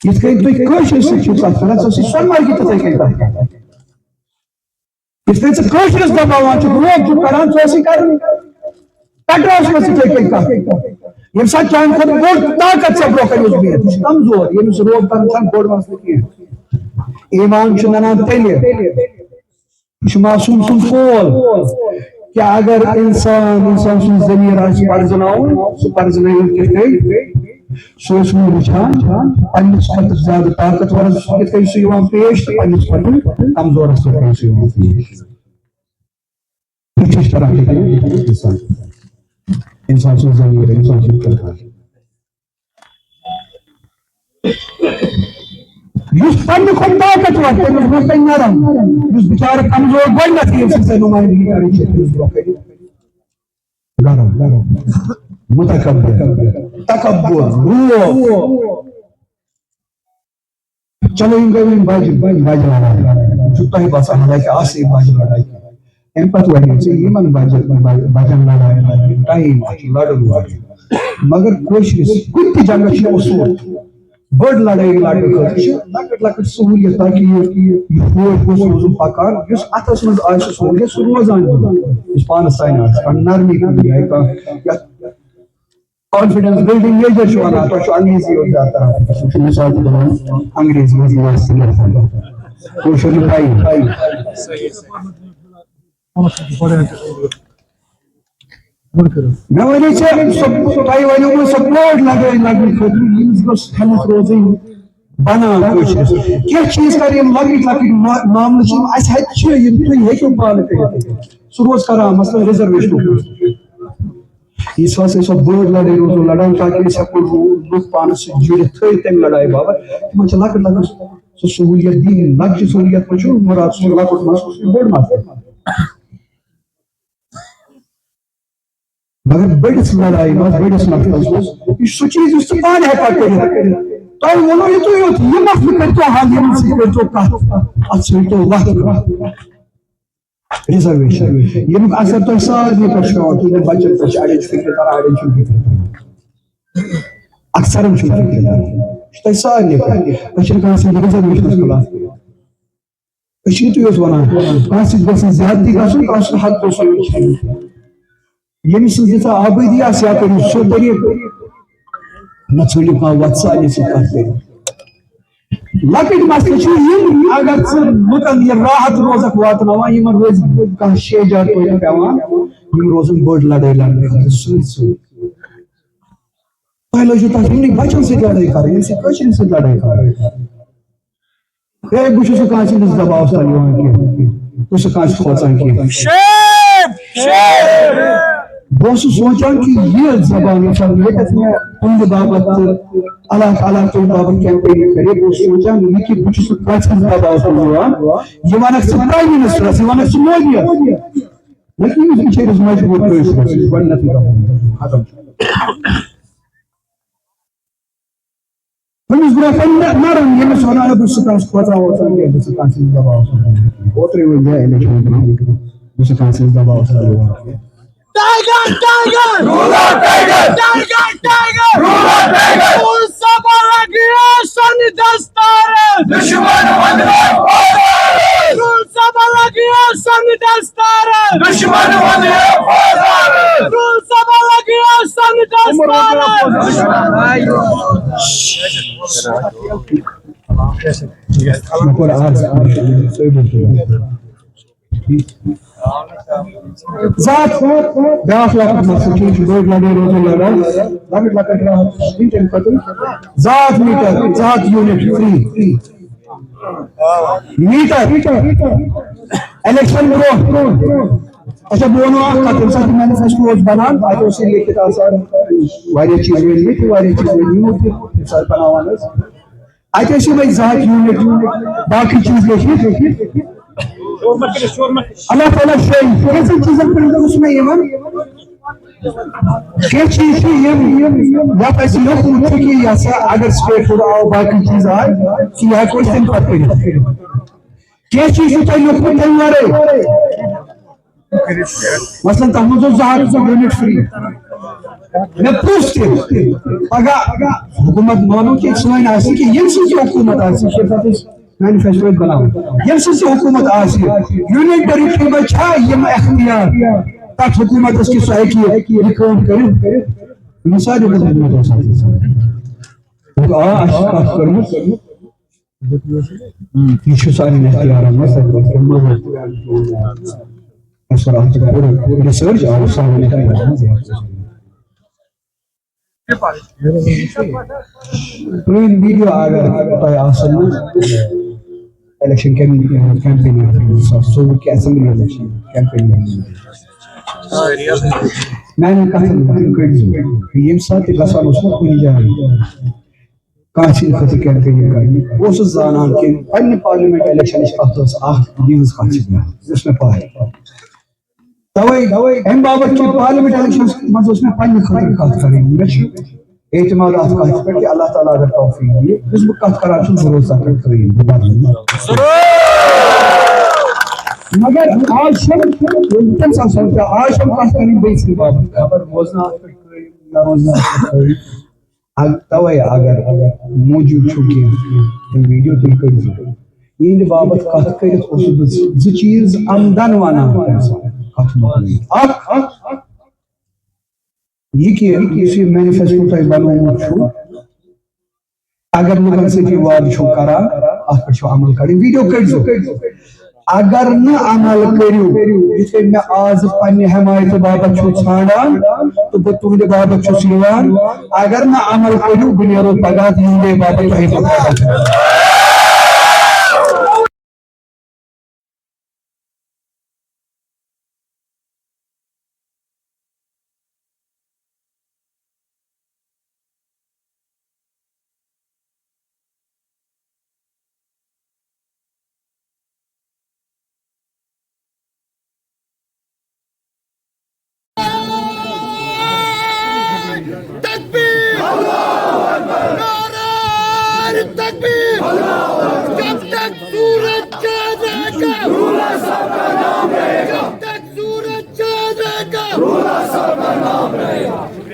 It's going to be cautious if you so some are getting if it's a cautious that I want to work to Karan, so I see Karan. Patrooks must take a if such time for the board, Takats are broken with me. Comes over, you must rope and board must be here. ایمان چنانا تیلے اس معصوم سن کول کہ اگر انسان سن ضمیر آج پرزناؤں سو پرزناؤں کے گئی سو اس میں رجحان پنیس خطر زیادہ طاقت ورز کت کئی سو یوان پیش پنیس خطر کمزور اس کئی سو یوان پیش کچھ اس طرح کے انسان سن ضمیر انسان سن کرتا ہے یس پنہ خود طاقت ور تمس گوس نرم یس بچار کمزور گۄڈنیتھ ییٚمہِ سٕنٛز نُمٲیندگی کرٕنۍ چھِ تٔمِس برونٛہہ کٔرِتھ گرم متکبر تکبر روب چلو یِم گٔے وۄنۍ بجہِ لڑٲے چھُ تۄہہِ باسان حالانکہِ آسہِ بجہِ لڑٲے اَمہِ پتہٕ ؤنِو ژٕ یِمن بجن لڑاین ٹایم آسہِ لڑُن مگر کٲشرِس کُنہِ تہِ جنگس چھُ اصوٗل بڑ لڑائی لڑنہٕ خٲطرٕ لۄکٕٹ لۄکٕٹ سہوٗلیت تاکہِ یہِ فوج گوٚژھ روزُن پکان یُس اتھس منٛز آسہِ سہوٗلیت سُہ روزان یُس پانس تانۍ آسہِ کانٛہہ نرمی کُنہِ جایہِ کانٛہہ یتھ کانفیڈنس بلڈنگ میجر چھُ ونان تۄہہِ چھُ انگریزی یوت زیادٕ تران سُہ چھُ مثال تہِ دِوان انگریزی منٛز کٲشُر چھُ پایی میں ونی تۄہہِ ونیو مےٚ سۄ بٔڑ لڑٲے لڑنہٕ خٲطرٕ ییٚمِس گٔژھ ہیٚمت روزٕنۍ بنان کٲشرِس کینٛہہ چیٖز کر یِم لۄکٕٹۍ لۄکٕٹۍ معاملہٕ چھِ یِم اَسہِ ہَتہِ چھِ یِم تُہۍ ہیٚکِو پانہٕ کٔرِتھ سُہ روز کران مثلاً رِزرویشنُک ییٖژ کالس أسۍ سۄ بٔڑ لڑٲے روزو لڑان تاکہِ أسۍ ہیٚکو لُکھ پانس سۭتۍ جُڑِتھ تھٲیِتھ تَمہِ لڑایہِ باپتھ تِمن چھِ لۄکٕٹ لۄکٕٹ سۄ سہوٗلیت دِنۍ لۄکچہِ سہوٗلیت منٛز چھُ مُراد سُہ چھُ لۄکُٹ مسلہٕ سُہ چھُ بوٚڑ مسلہٕ مگر بڑس لڑائی منٛز بڑس مسلس منٛز یہ سُہ چیٖز یُس ژٕ پانہٕ ہیٚککھ کٔرِتھ تۄہہِ ووٚنوٕ یِتُے یوت یہِ مسلہٕ کٔرۍتو حل یِمن سۭتۍ کٔرۍتو کتھ اتھ ژھٕنۍتو وقت رِزرویشن ییٚمیُک اثر تۄہہِ سارنٕے پٮ۪ٹھ چھُ پیٚوان تُہنٛدٮ۪ن بچن پٮ۪ٹھ چھِ اڑٮ۪ن چھُ فکر تران اڑٮ۪ن چھُنہٕ فکر تران اکثر تھی سارے ریزرویشن کلاس تھی ونان کھانا زیادتی گھن کھانا حد تو یمس ییژا آبادی آ کرو سو طریق نہ ژھنو کھانا وت سالے سر لکٹ مسئلہ اگر لکن یہ راحت روزک واتنوان یمن روز کھانا شیجار پہ پیوان یم روزن بڑ لڑائی لڑنے ست ست تہ لوگ تھی بچن سی لڑائی کریں کشر سی لڑائی کریں بہت کھانا سندس دباؤ تل بہت کھانا کھوچان کی بہت سوچان کہ یہ زبان یتھ میں تہند باپت اللہ تعالیٰ تہند باپت کیمپین کرے بہت سوچان یہ کہ بہت کھانا دباؤ تل یہ ونک پرائم منسٹرس یہ ونک مودی لیکن یہ بچرس مجبور ختم ہمس برا نرم یمس ونان بہت کھانا کھوچان ووچان کی بہت کھانا دباؤ اوترے ون الیکشن بہت کھانا دباؤ Tiger, tiger! Ruler tiger! Tiger, tiger! Ruler tiger! Pulsa balagia sani dastare! Dushman vandre fozare! Pulsa balagia sani dastare! Dushman vandre fozare! Pulsa balagia sani dastare! ذات بیاکھ لکٹ مسئلہ بڑ لڑائی روزن لڑان لکٹ لکٹ ذات میٹر ذات یونٹ فری میٹر الیکشن برو اچھا بہ ونو اخ تم سات مینیفیسٹو بنان اتھ لکھت آسان واریاہ چیز ورنمت واریاہ چیز ورنمت تم سات بناوان اتھ وی ذات یونٹ باقی چیز لکھت اللہ تعالیٰ کیسے چیزن پر میں کیا چیز اگر اسٹیٹ فوڈ آؤ باقی چیز آئے کہ یہ کوئی تم پتہ کیا چیز لوگ مارے مثلا تم یونٹ فری میں پوچھتے اگر حکومت مانو کہ سن کہ یم سی حکومت مینیفیسٹو بناؤ یم سی حکومت یونٹ ٹیریٹری یم اختیار تک حکومت کی سو یہ کام کریں مثال حکومت یہ سارے اختیار ریسرچ اور پرین ویڈیو اگر الیکشن کیمپین صوبہ کی اسمبلی الیکشن کیمپین میں نے کہا یم سات گسان کن جائے کانسی خطر کیمپین کرنی بہت زانان کہ پنہ پارلیمنٹ الیکشن یہ کت میں پاے ام بابت کہ پارلیمنٹ الیکشن مز میں پنہ خطر کت کریں اعتماد ات کت پہ کہ اللہ تعالیٰ اگر توفیق دی اس بہ کت کران بھروسہ پہ مگر آج آج کت کریں بیس بابت خبر روزنا نہ روزنا توے اگر موجود کہ ویڈیو تم کرو یہ بابت کت کرت زٕ چیز آمدن ونان یہ کہ مینیفیسٹو تہ بنومت اگر لوگن سی وعدہ چھو کران ات پہ عمل کریں ویڈیو کڑو اگر نہ عمل کرو یتھ میں آز پنہ حمایت بابت چھو ژھانڈان تو بہ تہند بابت چھس یوان اگر نہ عمل کرو بہ نیرو پگاہ تہندے بابت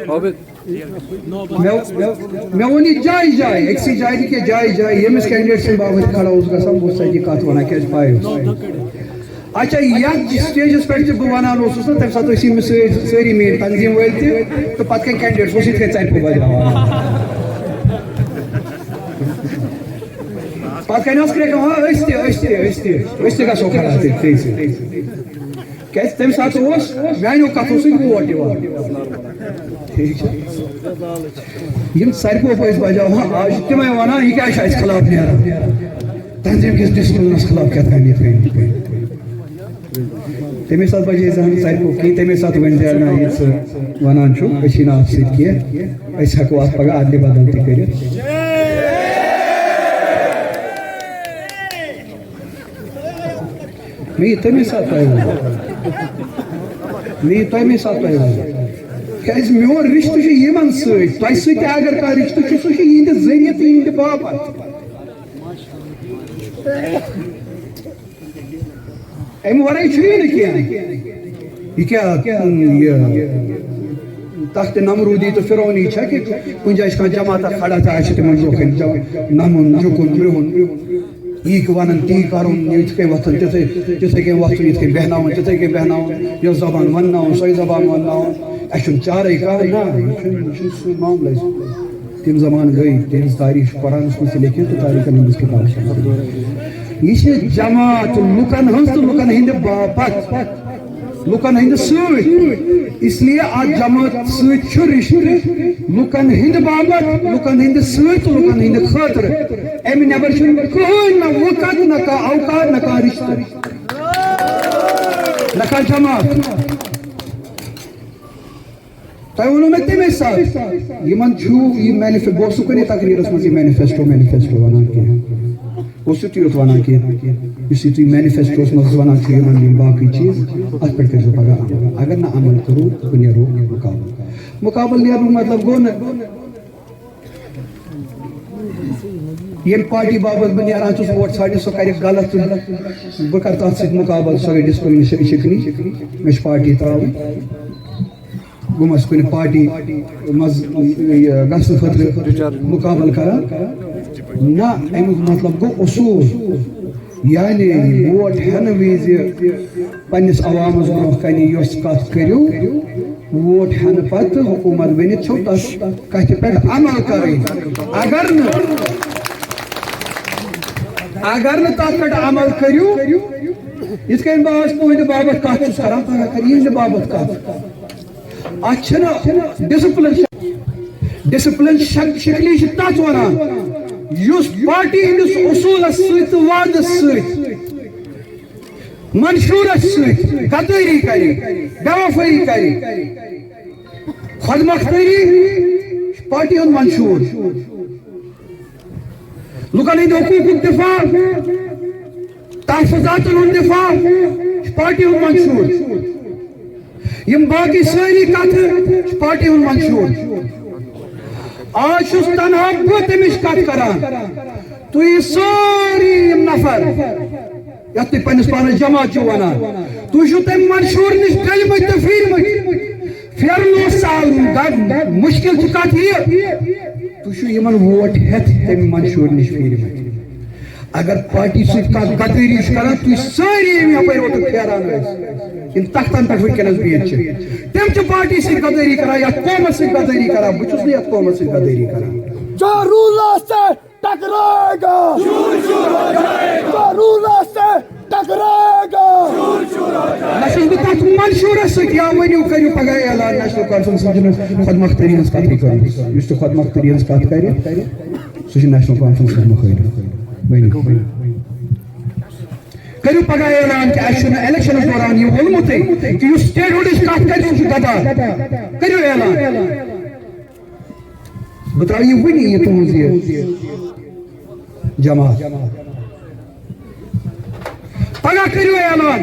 Hobbit. میں ونی جائے جائے ایک سی جائے کہ جائے جائے یمس کینڈیڈیٹ سے بابت کھڑا اس گژھان بہت ساری کت ونان کیا پائے اچھا یتھ سٹیجس پہ بہ ونان اوسس نا تمہ سات ساری میری تنظیم ول تو پتہ کن کینڈیڈیٹ اس ٹھیک ژر پہ بجراوان پتہ کن کرے کہ گھو کھڑا کیا تمہ سات میانو کتھو سی ووٹ ٹھیک یم سارکو پہ بجاوان آج تمے ونان یہ کیا اس خلاف نیران تنظیم کس ڈسپلنس خلاف کیا تھا تمے سات بجے ہم سارکو کی تمے سات ون نا یہ ونان نا ات سی ہکو ات پگہ عدل بدل تہ کر میں تمے سات تمے سات کیاز میون رشتہ یمن تہ سۭتۍ اگر کانٛہہ رشتہ سہ یہند ذریعہ تو یہند باپت امہ ورٲے چھُ نہٕ کینٛہہ یہ کیا تخت نمرودی تو فرعونی چھا کہ کُنہِ جایہِ چھُ کانٛہہ جماعت کھڑا تہٕ اَسہِ چھُ تِمن برٛونٛہہ کَنہِ نمُن جُکُن برٛونٛہن یہ ونان تی کرُن یِتھ کٔنۍ وۄتھُن تِتھٕے کٔنۍ وۄتھُن یِتھ کٔنۍ بیٚہناوُن تِتھٕے کٔنۍ بیٚہناوُن یۄس زبان ونناوُن سۄے زبان ونناوُن اَسہِ چھُنہٕ چارے کانٛہہ نا یہ چھُنہٕ سُے معاملہٕ تِم زمان گٔے تِہنٛز تاریٖخ چھُ قرآنس منٛز تہِ لیکھِتھ تہٕ تاریٖخن ہٕنٛدِس کِتابس منٛز یہ چھِ جماعت لُکن ہٕنٛز تہٕ لُکن ہٕنٛدِ باپتھ لُکن ہٕنٛدِ سۭتۍ اس لیے اتھ جماعت سۭتۍ چھُ رشتہٕ لُکن ہٕنٛدِ باپتھ لُکن ہٕنٛدِ سۭتۍ تہٕ لُکن ہٕنٛدِ خٲطرٕ امہِ نٮ۪بر چھُنہٕ کٕہٕنۍ نہ وقت نہ کانٛہہ اوقات نہ کانٛہہ رشتہٕ نہ کانٛہہ جماعت تۄہہِ ووٚنوٕ مےٚ تَمے ساتہٕ یِمن چھُ یہِ بہٕ اوسُس کُنہِ تقریٖرس منٛز یہِ مینِفیسٹو ونان کینٛہہ اوس یُتُے یوت ونان کینٛہہ یُس یہِ تُہۍ مینِفیسٹوس منٛز ونان چھُ یِمن یِم باقٕے چیٖز اتھ پٮ۪ٹھ کٔرۍزیو پگاہ عمل اگر نہٕ عمل کرو بہٕ نیرو مُقابل نیرنُک مطلب گوٚو نہٕ ییٚمہِ پارٹی باپتھ بہٕ نیران چھُس ووٹ ژھانٛڈنہِ سۄ کرِ غلط تہٕ بہٕ کرٕ تتھ سۭتۍ مُقابل سۄ گٔے ڈسپلن شکنی مےٚ چھِ پارٹی تراوٕنۍ بہٕ ما چھُس کُنہِ پارٹی منٛز گژھنہٕ خٲطرٕ مُقابل کران نہ امیُک مطلب گوٚو اصوٗل یعنی ووٹ ہٮ۪نہٕ وِزِ پننس عوامس برٛونٛہہ کنہِ یۄس کتھ کٔرِو ووٹ ہٮ۪نہٕ پتہٕ حکوٗمت بٔنِتھ چھو تتھ کتھِ پٮ۪ٹھ عمل کرٕنۍ اگر نہٕ تتھ پٮ۪ٹھ عمل کٔرِو یِتھ کٔنۍ بہٕ آز تُہنٛدِ باپتھ کتھ چھُس کران پگاہ کرِ یِہنٛدِ باپتھ کتھ اتھ چھنہٕ ڈسپلن شکلی چھِ تتھ ونان یُس پارٹی ہٕنٛدِس اصوٗلس سۭتۍ تہٕ وعدس سۭتۍ منشورس سۭتۍ غدٲری کرِ بے وفٲیی کرِ خۄد مۄختٲری پارٹی ہُنٛد منشور لُکن ہٕنٛدِ حقوٗقُک دفاع تحفظاتن ہُنٛد دفاع پارٹی ہُنٛد منشور یم باقی ساری کتھٕ پارٹی ہُنٛد منشور آج چھُس تنہا بہٕ تمِچ کتھ کران تُہۍ سٲری یم نفر یتھ تُہۍ پننِس پانس جماعت چھِو ونان تُہۍ چھِو تمہِ منشور نِش ڈٔلمٕتۍ تہٕ پھیٖرمٕتۍ پھیرُن اوس سہل مُشکل چھِ کتھ یہِ تُہۍ چھِو یِمن ووٹ ہٮ۪تھ تمہِ منشور نِش پھیٖرمٕتۍ اگر پارٹی سۭتۍ کانٛہہ غدٲری چھُ کران تُہۍ سٲری یِم یپٲرۍ اوترٕ پھیران ٲسۍ یِم تختن پٮ۪ٹھ وٕنکٮ۪نس بِہِتھ چھِ تِم چھِ پارٹی سۭتۍ غدٲری کران یتھ قومس سۭتۍ غدٲری کران بہٕ چھُس نہٕ یتھ قومس سۭتۍ غدٲری کران جو رولا سے ٹکرائے گا جو رولا سے ٹکرائے گا نہ چھُس بہٕ تتھ منشورس سۭتۍ یا ؤنِو کٔرِو پگاہ اعلان نیشنل کانفرنس چھُنہٕ خۄد مۄختٲری ہٕنٛز کتھٕے کرُن یُس تہِ خۄد مۄختٲری ہٕنٛز کتھ کرِ سُہ چھُ نیشنل کانفرنسس مُخٲلِف ؤنِو کٔرِو پگاہ اعلان کہ اَسہِ چھُنہٕ الیکشنس دوران یہِ ووٚنمُتٕے کہ یُس سٹیٹ ہُڈٕچ کتھ کرِ سُہ چھُ غدار کٔرِو اعلان بہٕ ترٛاوٕ یہِ وُنی یہِ تُہنٛز یہِ جماعت پگاہ کٔرِو اعلان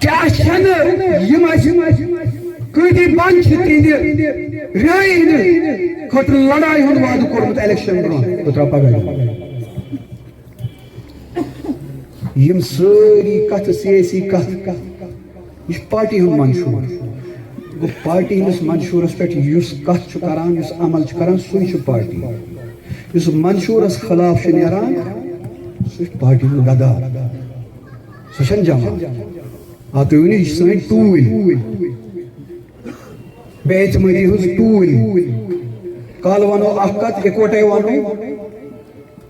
کیٛاہ چھنہٕ یِم اَسہِ قٲدی بنٛد چھِ تِہنٛدِ رِہٲیی ہٕنٛدِ خٲطرٕ لڑایہِ ہُنٛد وعدٕ کوٚرمُت الیکشن برٛونٛہہ بہٕ ترٛاوٕ پگاہ یم سٲری کتھٕ سیٲسی کتھ یہِ چھُ پارٹی ہُنٛد منشور گو پارٹی ہندس منشورس پہ یس کت کران یس عمل کران سہ پارٹی یس منشورس خلاف نیران سہ پارٹی ہند غدار سہ جماعت آ تھی ؤنو یہ سن ٹوٗلۍ بے اعتمٲدی ہٕنٛز ٹوٗلۍ کالہٕ ونو اکھ کتھ اکوٹے ونو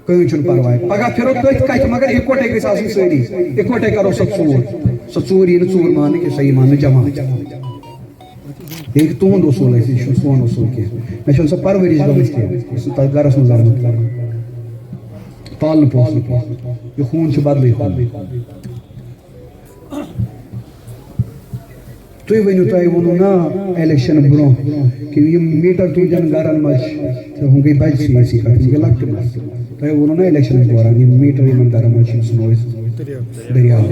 کٕہٕنۍ چھُنہٕ پرواے پگہہ پھرو تٔتھۍ کتھِ مگر اکوٹے گژھِ آسٕنۍ سٲری اکوٹے کرو سۄ ژوٗر یی نہٕ ژوٗر ماننہٕ کینٛہہ سۄ یی ماننہٕ جماعت یہِ ہیٚکہِ تُہُنٛد اصوٗل ٲسِتھ یہِ چھُنہٕ سون اصوٗل کینٛہہ مےٚ چھَنہٕ سۄ پرورِش گٔمٕژ کینٛہہ یہِ چھُ تتھ گرس منٛز آمُت پالنہٕ پوسنہٕ یہِ خوٗن چھُ بدلٕے خوٗن تُہۍ ؤنِو تۄہہِ ووٚنوُ نا الیکشن برونٛہہ کہِ یِم میٖٹر تُہنٛدٮ۪ن گرن منٛز چھِ ہُم گٔے بجہِ سیٲسی کتھ یِم گٔے لۄکٹہِ مسلہٕ تۄہہِ ووٚنوُ نا الیکشنس دوران یِم میٖٹر یِمن گرن منٛز چھِ یِم ژھٕنو أسۍ دٔریاو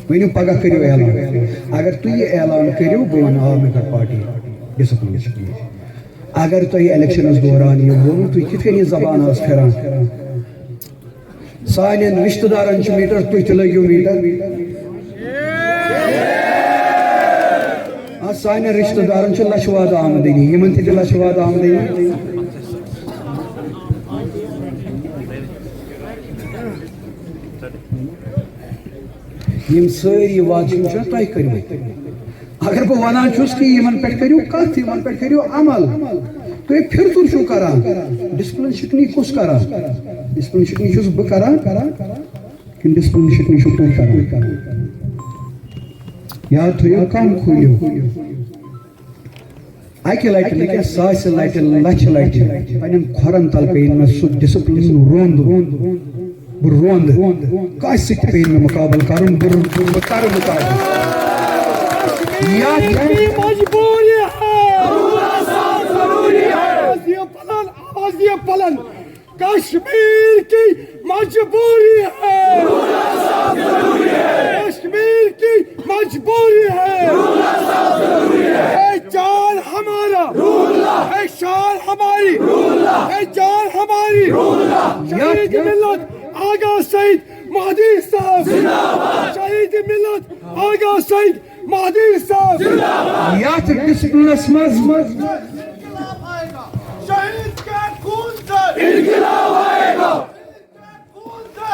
ؤنِو پگہہ کٔرِو اعلان اگر تُہۍ یہِ اعلان کٔرِو بہٕ ونہٕ آ مےٚ کر پارٹی ڈسپلن اگر تۄہہِ الیکشنس دوران یہِ ووٚنوُ تُہۍ کِتھ کٔنۍ یہِ زبان ٲس پھِران سانٮ۪ن رشتہٕ دارن چھِ میٖٹر تُہۍ تہِ لٲگِو میٖٹر سانٮ۪ن رشتہٕ دارن چھِ لچھٕ وادٕ آمدنی یِمن تہِ لچھٕ وادٕ آمدنی یِم سٲری وعدٕ چھِنہٕ تۄہہِ کٔرمٕتۍ اگر بہٕ ونان چھُس کہِ یِمن پٮ۪ٹھ کٔرِو کتھ یِمن پٮ۪ٹھ کٔرِو عمل تُہۍ پھِرتُر چھِو کران ڈسپلن شکنی کُس کران ڈسپلن شکنی چھُس بہٕ کران کِنہٕ ڈسپلن شکنی چھُو تُہۍ کران یاد تھٲیِو کم کھوٗلِو اکہِ لٹہِ نہٕ کینٛہہ ساسہِ لٹہِ لچھِ لٹہِ پننٮ۪ن کھۄرن تل پیٚیہِ مےٚ سُہ ڈسپلن روند بہٕ روندٕ کٲنٛسہِ سۭتۍ پیٚیہِ مےٚ مُقابل کرُن بہٕ کرٕ مُقابل کشمیر کی مجبوری ہے کشمیر کی مجبوری ہے اے جان ہمارا اے شان ہماری اے جان ہماری شہید ملت آغا سعید مہدی صاحب شہید ملت آغا سعید مہدی صاحب یتھ ڈسپلنس منٛز شہید کے خون سے انقلاب آئے گا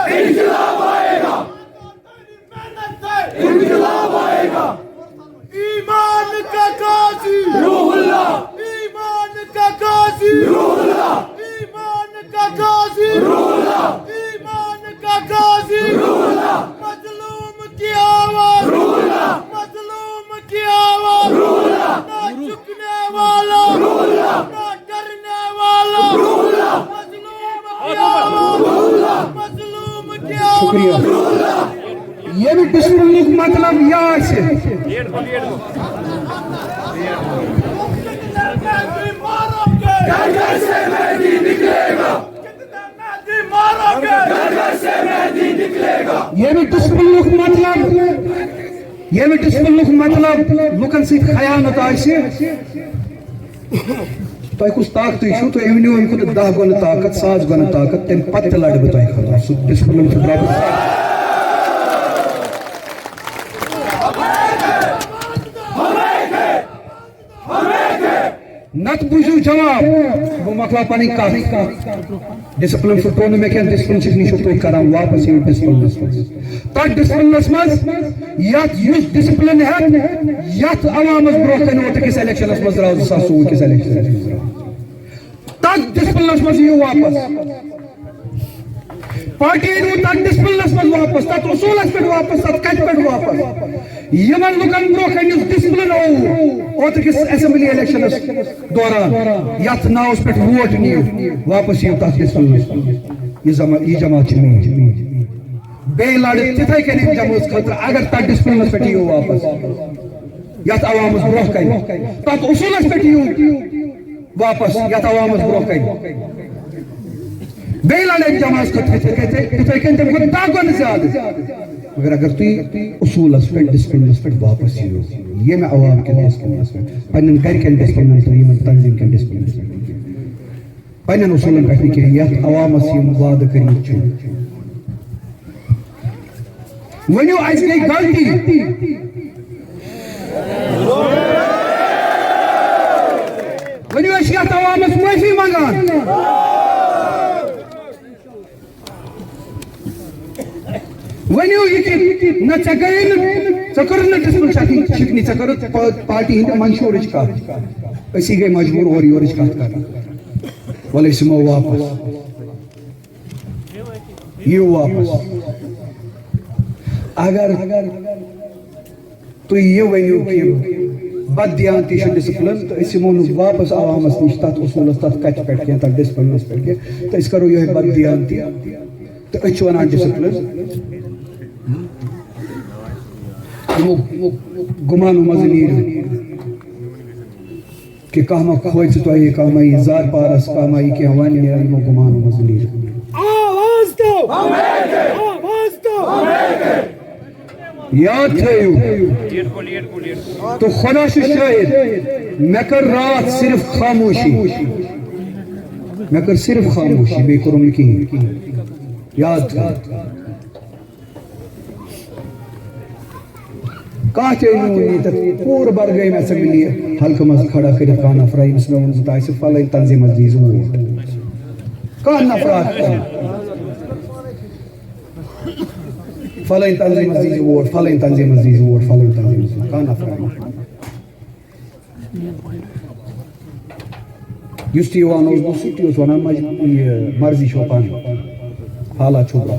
انقلاب آئے گا انقلاب آئے گا ایمان کا غازی روح اللہ ایمان کا غازی روح اللہ ایمان کا غازی روح اللہ ایمان کا غازی روح اللہ مظلوم کی آواز روح اللہ مظلوم کی آواز روح اللہ نہ جھکنے والا روح اللہ نہ ڈرنے والا روح اللہ مظلوم کی آواز روح اللہ مظلوم کی آواز روح اللہ ییٚمہِ ڈسپلنُک مطلب یہِ آسہِ ییٚمہِ ڈسپلنُک مطلب لُکن سۭتۍ خیانت آسہِ تۄہہِ کُس طاقتٕے چھُو تُہۍ ؤنِو اَمہِ کھۄتہٕ 10 گۄنہٕ طاقت 100 گۄنہٕ طاقت تَمہِ پتہٕ تہِ لڑٕ بہٕ تۄہہِ خٲطرٕ سُہ ڈسپلن چھُ برابر نت بوٗزِو جواب بہٕ مۄکلاو پنٕنۍ کتھ ڈسپلن پھٕٹرو نہٕ مےٚ کینٛہہ ڈسپلن شکنی چھِو تُہۍ کران واپس یِیِو ڈسپلنس منٛز تتھ ڈسپلنس منٛز یتھ یُس ڈسپلن ہیٚتھ یتھ عوامس برونٛہہ کنہِ اوترٕکِس الیکشنس منٛز درٛاو 2024 کِس الیکشنس منٛز درٛاو تتھ ڈسپلنس منٛز یِیِو واپس پارٹی یِیِو تتھ ڈسپلنس منٛز واپس تتھ اصوٗلس پٮ۪ٹھ واپس تتھ کتھِ پٮ۪ٹھ واپس یِمن لُکن برونٛہہ کنہِ یُس ڈسپلن اوٚو اوترٕکِس اسمبلی الیکشنس دوران یتھ ناوس پٮ۪ٹھ ووٹ نِیِو واپس یِیِو تتھ ڈسپلنس منٛز یہِ جماعت چھِ میٛٲنۍ بیٚیہِ لڑٕ تِتھے کٔنۍ امہِ جمٲژ خٲطرٕ اگر تتھ ڈسپلنس پٮ۪ٹھ یِیِو واپس یتھ عوامس برونٛہہ کنہِ تتھ اصوٗلس پٮ۪ٹھ یِیِو واپس یتھ عوامس برونٛہہ کنہِ بیٚیہِ لڑٕ امہِ جماعت خٲطرٕ تِتھے کٔنۍ تمہِ کھۄتہٕ 10 گۄنہٕ زیادٕ مگر اگر تُہۍ اصوٗلس پٮ۪ٹھ ڈسپلنس پٮ۪ٹھ واپس یِیِو ییٚمہِ عوام کٮ۪ن ڈسپلنس پٮ۪ٹھ پننٮ۪ن گرِکٮ۪ن ڈسپلنس پٮ۪ٹھ یِمن تنظیٖم کٮ۪ن ڈسپلنس پٮ۪ٹھ پننٮ۪ن اصوٗلن پٮ۪ٹھ نہٕ کینٛہہ یتھ عوامس یِم وعدٕ کٔرمٕتۍ چھِ ؤنِو اسہِ گٔے غلطی ات عوامس معافی منگان ونیو یہ نہ ژے گئی ژے کر ڈسپل شکنی ژے کر پارٹی ہند منشور کت اسی گئی مجبور اور یور کت کر ول اس یمو واپس یو واپس اگر تو یہ ونیو کہ بد دیانتی ڈسپلن تو اس یمو واپس عوامس نش تر اصولس تر کت پہ کی تر ڈسپلنس پہ کی تو اس کرو یہ بد دیانتی تو اس ونان ڈسپلن گمانو مز نیرو کہ کھانا کھوچ تھی کھانا زار پارس کھانا کی ون نیرو گمانو مز نیرو یاد تھیو تو خدا سے شاہد میں کر رات صرف خاموشی میں کر صرف خاموشی بے کرم کی یاد تھا کاچے نونی تک پور بر گئی میں سے ملی حلق مز کھڑا کر کانا فرائی اس میں انزتا ہے صرف فلائی تنظیم عزیز ہوئی کانا فرائی فلائی تنظیم عزیز ووٹ فلائی تنظیم عزیز ووٹ فلائی تنظیم عزیز کانا فرائی یستی وان اوز بسیتی اس وانا مرضی شوپان حالات چھوڑا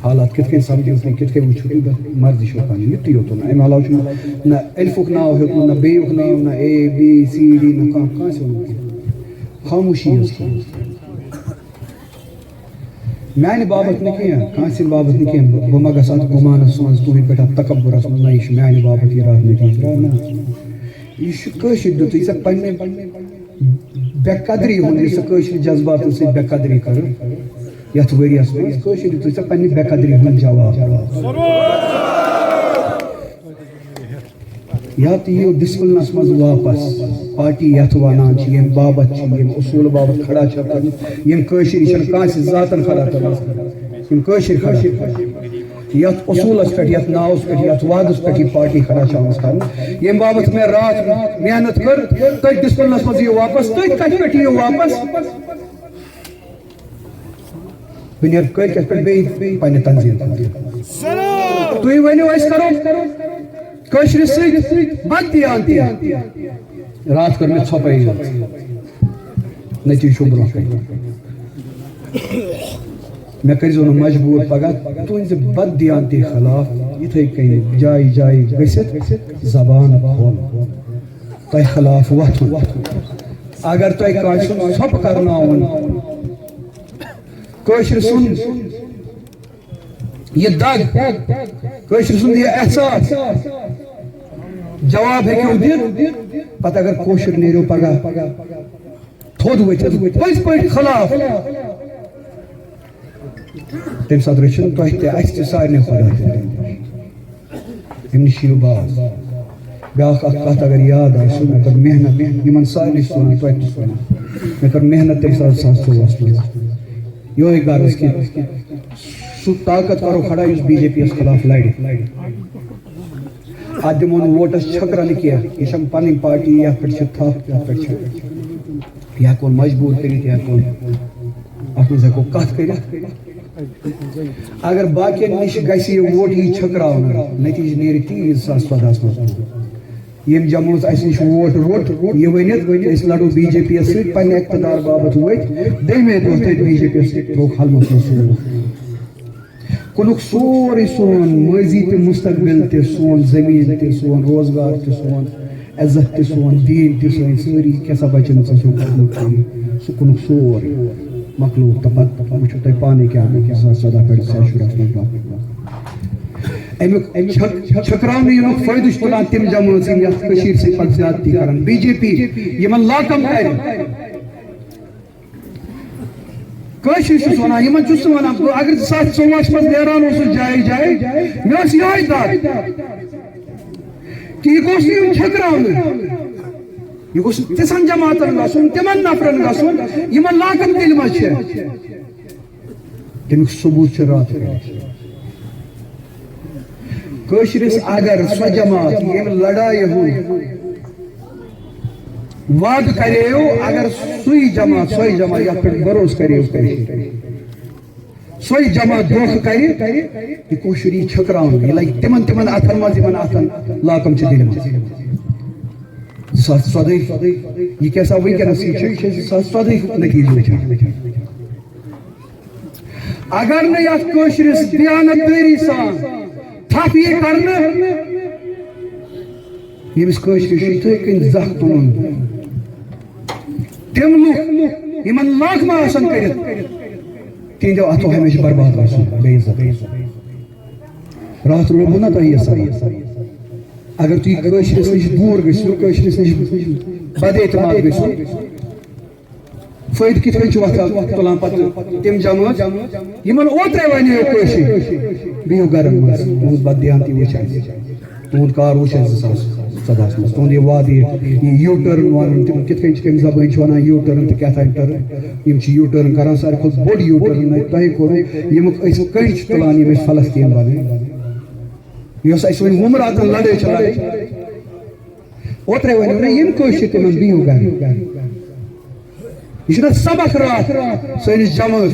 حالات کت کن سمجھو تھی کت کن وچھو مرضی شوپانی یتی ہوتا نا ایم حالا وچھو نا الفک ناو ہوتا نا بیوک ناو نا اے بی سی ڈی نا کہاں سے ہوتا خاموشی ہے اس کی میں نے بابت نہیں کیا کہاں سے بابت نہیں کیا بمگا ساتھ گمان سوانس تو ہی بیٹا تکبر اسمان نائش میں نے بابت یہ رات میں دیکھ رہا نا یہ شکشت دو تو اسے پڑھنے بے قدری ہونے اسے کشت جذبات اسے بے قدری کر یت وری اس میں کشت دو تو اسے پڑھنے بے قدری ہونے جواب یا تو یہ ڈسپلن اسمز واپس پارٹی یت وانان چھ یم بابت چھ یم اصول بابت کھڑا چھ کر یم کشر چھ کانس ذاتن کھڑا کر یم کشر کھڑا یت اصولس پہ یت ناوس پہ یت وعدس پہ پارٹی کھڑا چھ کر یم بابت میں رات محنت کر تک ڈسپلنس مز یہ واپس تک کت پہ یہ واپس ونیر کل کت پہ بے پنہ تنظیم تھی ونیو اس کرو کشر سید بد دیانتی رات کر میں چھپائی نتیج شبروں میں کریزو نا مجبور پگا تو ان سے بد دیانتی خلاف یہ تھے کہیں جائی جائی گسد زبان کھول تو خلاف وقت اگر تو کاشن چھپ کرنا ہوں کشر سن یہ دگ کشر سن یہ احساس جواب ہے کہ دیر پتہ اگر کوشر نیرو پگا تھود پز پہ خلاف تم سات رچن تو اہتے سارے خدا نش باز بیاکھ کت اگر یاد آئے میں کر محنت یمن سارے سونا تو سونا میں کر محنت تم سات سات سوس یہ ایک بار اس کی سو طاقت کرو کھڑا اس بی جے پی اس خلاف لڑی آدمون ووٹس چھکرا کیا یہ شم پنی پارٹی یا پھر تھا یا پھر یا کون مجبور کری یا کون اپنے سے کو کت کری اگر باقی نش گسی ووٹ یہ چھکرا نتیج نیر تیز ساس پداس یم جموز اس نش ووٹ روٹ یہ ونت اس لڑو بی جے پی سی پنہ اقتدار بابت وت دہمے دہ تھی بی جے پی تھوک حل مسئلہ کنک سوری سون ماضی تو مستقبل تو سون زمین تو سون روزگار تو سون عزت تو سون دین تو سون ساری کیسا بچن سو سہ کنک سوری مخلوق تو پتہ وچھو تھی پانے کیا سدا پہ شرف امیک چھکراؤن ینک فائدہ تلان تم جماعت یت سے پتہ زیادتی کران بی جے پی یمن لاکم کر کشر چھس ونان یمن چھس ونان اگر 2014 مز نیران اوس جائے جائے مے اس یہ داد کہ یہ گوس یم چھکراؤن یہ گوس تسن جماعتن گژھن تمن نفرن گژھن یمن لاکم دل مز چھ تمیک ثبوت چھ رات کشرس اگر سو جماعت یم لڑائی ہوئی وعد کریو اگر سوئی جماعت یا پھر بروس کریو سوئی جماعت دھوکہ کرے یہ کوشری چھکراؤن یہ لگی تمن اتن مز اتن لاکم دل مز 2014 یہ کیسا ونکس یہ 2014 نتیجہ اگر نہ یتھ کوشرس دیانت داری سان تھپ یہ کرنا یمس کوشرس یتھے کن زخ تُلن تم لوگ یمن لاکم آسان کرت تہندو اتھو ہمیشہ برباد آسان بے عزت رات روبو نا تۄہہِ یہِ سبق اگر تُہۍ کٲشرِس نِش دوٗر گٔژھِو کٲشرِس نِش بد اعتماد گٔژھِو فٲیدٕ کِتھ کٔنۍ چھُ وۄتھان تُلان پتہٕ تِم جمٲژ یِمن اوترے وَنیو کٲشِر بِہِو گرن منٛز تُہُنٛد بد دیانتی وٕچھ اَسہِ تُہُنٛد کار وٕچھ اَسہِ 2014 منٛز تُہُنٛد یہِ وعدٕ یہِ یوٗ ٹٲرن وَنُن تِم کِتھ کٔنۍ چھِ کَمہِ زبٲنۍ چھِ وَنان یوٗ ٹٲرن تہٕ کیٛاہ تام ٹٲرن یِم چھِ یوٗ ٹٲرن کران ساروی کھۄتہٕ بوٚڑ یوٗ ٹٲرن تۄہہِ کوٚروٕ ییٚمیُک أسۍ کٔنۍ چھِ تُلان یِم أسۍ فلسطیٖن بنٲوۍ یۄس اَسہِ وۄنۍ وُمراتن لڑٲے چھِ لڑٲے اوترے ؤنِو نا یِم کٲشِر تِمن بِہِو گرِ یہ چھُنہ سبق رات سٲنِس جمٲژ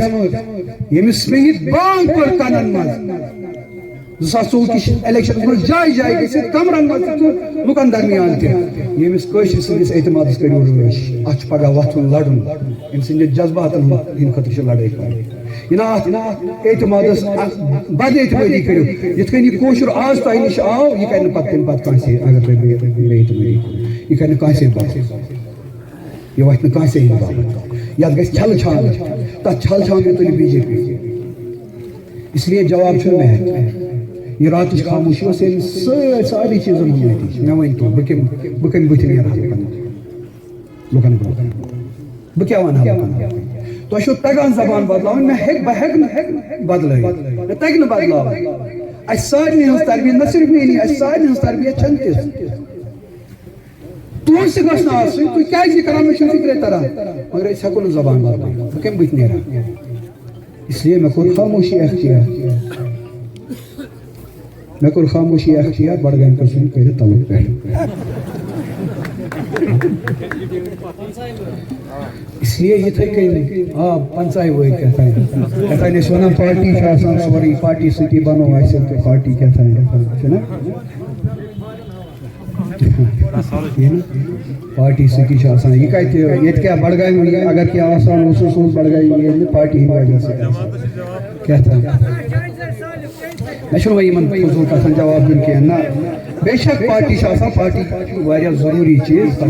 ییٚمِس مےٚ یہِ بانگ کوٚر کنن منٛز 2024 الیکشن منٛز جایہِ جایہِ گٔژھِتھ کمرن منٛز تہِ لُکن درمیان تہِ ییٚمِس کٲشِر سٕنٛدِس اعتمادس کٔرِو رٲچھ اتھ چھُ پگاہ وۄتھُن لڑُن أمۍ سٕنٛدِ جذباتن ہٕنٛدِ خٲطرٕ چھِ لڑٲے کرٕنۍ یہِ نہ اتھ اعتمادس بد اعتمٲدی کٔرِو یِتھ کٔنۍ یہِ کٲشُر آز تۄہہِ نِش آو یہِ کرِ نہٕ پتہٕ تمہِ پتہٕ کٲنٛسے اگر تُہۍ بے اعتمٲدی کٔرِو یہِ کرِ نہٕ کٲنٛسے پتہٕ یہ وقت نہ کانسے یتھ گژھِ چھل چھان تتھ چھل چھان تہِ تُلہِ بی جے پی اس لیے جواب چھُنہٕ مےٚ ہٮ۪تھ یہ راتٕچ خاموشی ٲس أمۍ سارے چیٖزن ہُنٛد نٔتیٖجہٕ مےٚ ؤنۍ تو بہٕ کمہِ بٕتھِ نیرٕ ہا لُکن برونٛہہ بہٕ کیٛاہ وَنہٕ ہا لُکن تۄہہِ چھو تگان زبان بدلاوٕنۍ بہٕ ہٮ۪کہٕ نہٕ بدلٲوِتھ مےٚ تگہِ نہٕ بدلاوٕنۍ اَسہِ سارنٕے ہٕنٛز تربیت نہ صرف میٛٲنی اَسہِ سارنٕے ہٕنٛز تربیت چھنہٕ تِژھ تُہنٛد تہِ گژھِ نہٕ آسٕنۍ تُہۍ کیٛازِ یہِ کران مےٚ چھُنہٕ فِکرے تران مگر أسۍ ہٮ۪کو نہٕ زبان بدلٲوِتھ بہٕ کمہِ بٕتھِ نیرٕ ہا اس لیے مےٚ کوٚر خاموشی اختیار بڈگامہِ قٕسم کٔرِتھ تلُک پٮ۪ٹھ اس لیے یِتھے کٔنۍ آ 50 ؤرۍ کیٛاہتانۍ ٲسۍ ونان پارٹی چھِ آسان سورُے پارٹی سۭتی بنو اَسہِ تہٕ پارٹی کیٛاہتانۍ چھُنہ پارٹی سۭتی چھِ آسان یہِ کتہِ ییٚتہِ کیٛاہ بڈگامہِ اگر کینٛہہ آسان اوس سُہ اوس بڈگامہِ ییٚلہِ نہٕ پارٹی ہٕنٛدِ وجہ سۭتۍ آسان کیٛاہتانۍ مےٚ چھُنہٕ وۄنۍ یِمن فضوٗل کتھن جواب دیُن کینٛہہ نہ بے شک پارٹی چھِ آسان پارٹی چھُ واریاہ ضروٗری چیٖز تتھ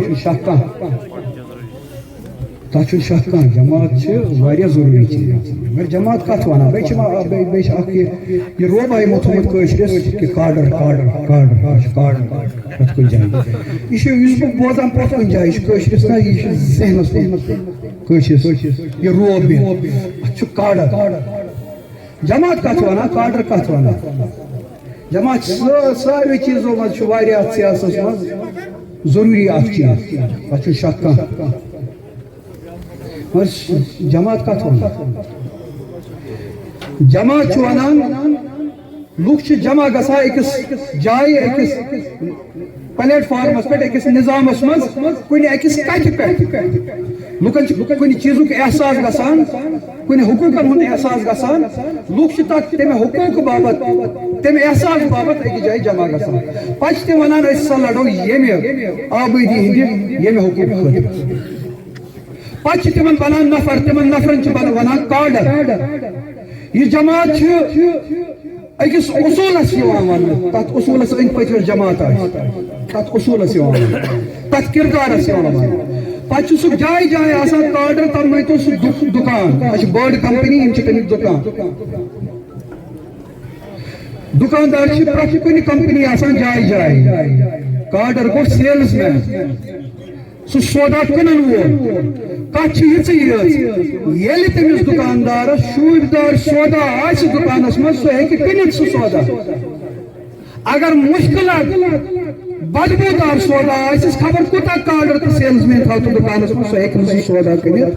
چھُنہٕ شک کانٛہہ جماعت چھِ واریاہ ضروٗری چیٖز مگر جماعت کتھ ونان بیٚیہِ چھِ اکھ یہِ روبا یِمو تھوٚمُت کٲشرِس کہِ کاڈر پرٛٮ۪تھ کُنہِ جایہِ یہِ چھُ یُس بہٕ بوزان پرٛٮ۪تھ کُنہِ جایہِ یہِ چھُ کٲشرِس نہ یہِ چھُ ذہنس منٛز کٲشرِس یہِ روب اتھ چھُ کاڈر جماعت کتھ ونان کاڈر کتھ ونان جماعت ساروے چیٖزو منٛز چھُ واریاہ اتھ سیاسس منٛز ضروٗری اکھ چیٖز تتھ چھُنہٕ شک کانٛہہ مگر جماعت کتھ ونان جماعت چھُ ونان لُکھ چھِ جمع گژھان أکِس جایہِ أکِس پلیٹ فارمس پٮ۪ٹھ أکِس نظامس منٛز کُنہِ أکِس کتھِ پٮ۪ٹھ لُکن چھُ کُنہِ چیٖزُک احساس گژھان کُنہِ حقوٗقن ہُنٛد احساس گژھان لُکھ چھِ تتھ تمہِ حقوٗقہٕ باپتھ تمہِ احساس باپتھ أکِس جایہِ جمع گژھان پتہٕ چھِ تِم ونان أسۍ ہسا لڑو ییٚمہِ آبٲدی ہٕنٛدِ ییٚمہِ حقوٗقہٕ خٲطرٕ پتہٕ چھِ تِمن بنان نفر تِمن نفرن چھِ ونان کاڈر یہِ جماعت چھِ أکِس اصوٗلس یِوان وننہٕ تتھ اصوٗلس أنٛدۍ پٔکۍ یۄس جماعت آسہِ تتھ اصوٗلس یِوان وننہٕ تتھ کِردارس یِوان وننہٕ پتہٕ چھُ سُہ جایہِ جایہِ آسان کاڈر تتھ مٲنۍتو سُہ دُکان تتھ چھِ بٔڑ کمپنی یِم چھِ تمیُک دُکاندار چھِ پرٛٮ۪تھ کُنہِ کمپنی آسان جایہِ جایہِ کاڈر گوٚو سیلٕز مین سُہ سودا کٕنن وول کتھ چھِ یِژٕے یٲژ ییٚلہِ تٔمِس دُکاندارس شوٗبدار سودا آسہِ دُکانس منٛز سُہ ہیٚکہِ کٕنِتھ سُہ سودا اگر مُشکِلات بدبوٗدار سودا آسٮ۪س خبر کوٗتاہ کاڈر تہٕ سیلٕز مین تھاو تہٕ دُکانس منٛز سُہ ہیٚکہِ نہٕ سُہ سودا کٕنِتھ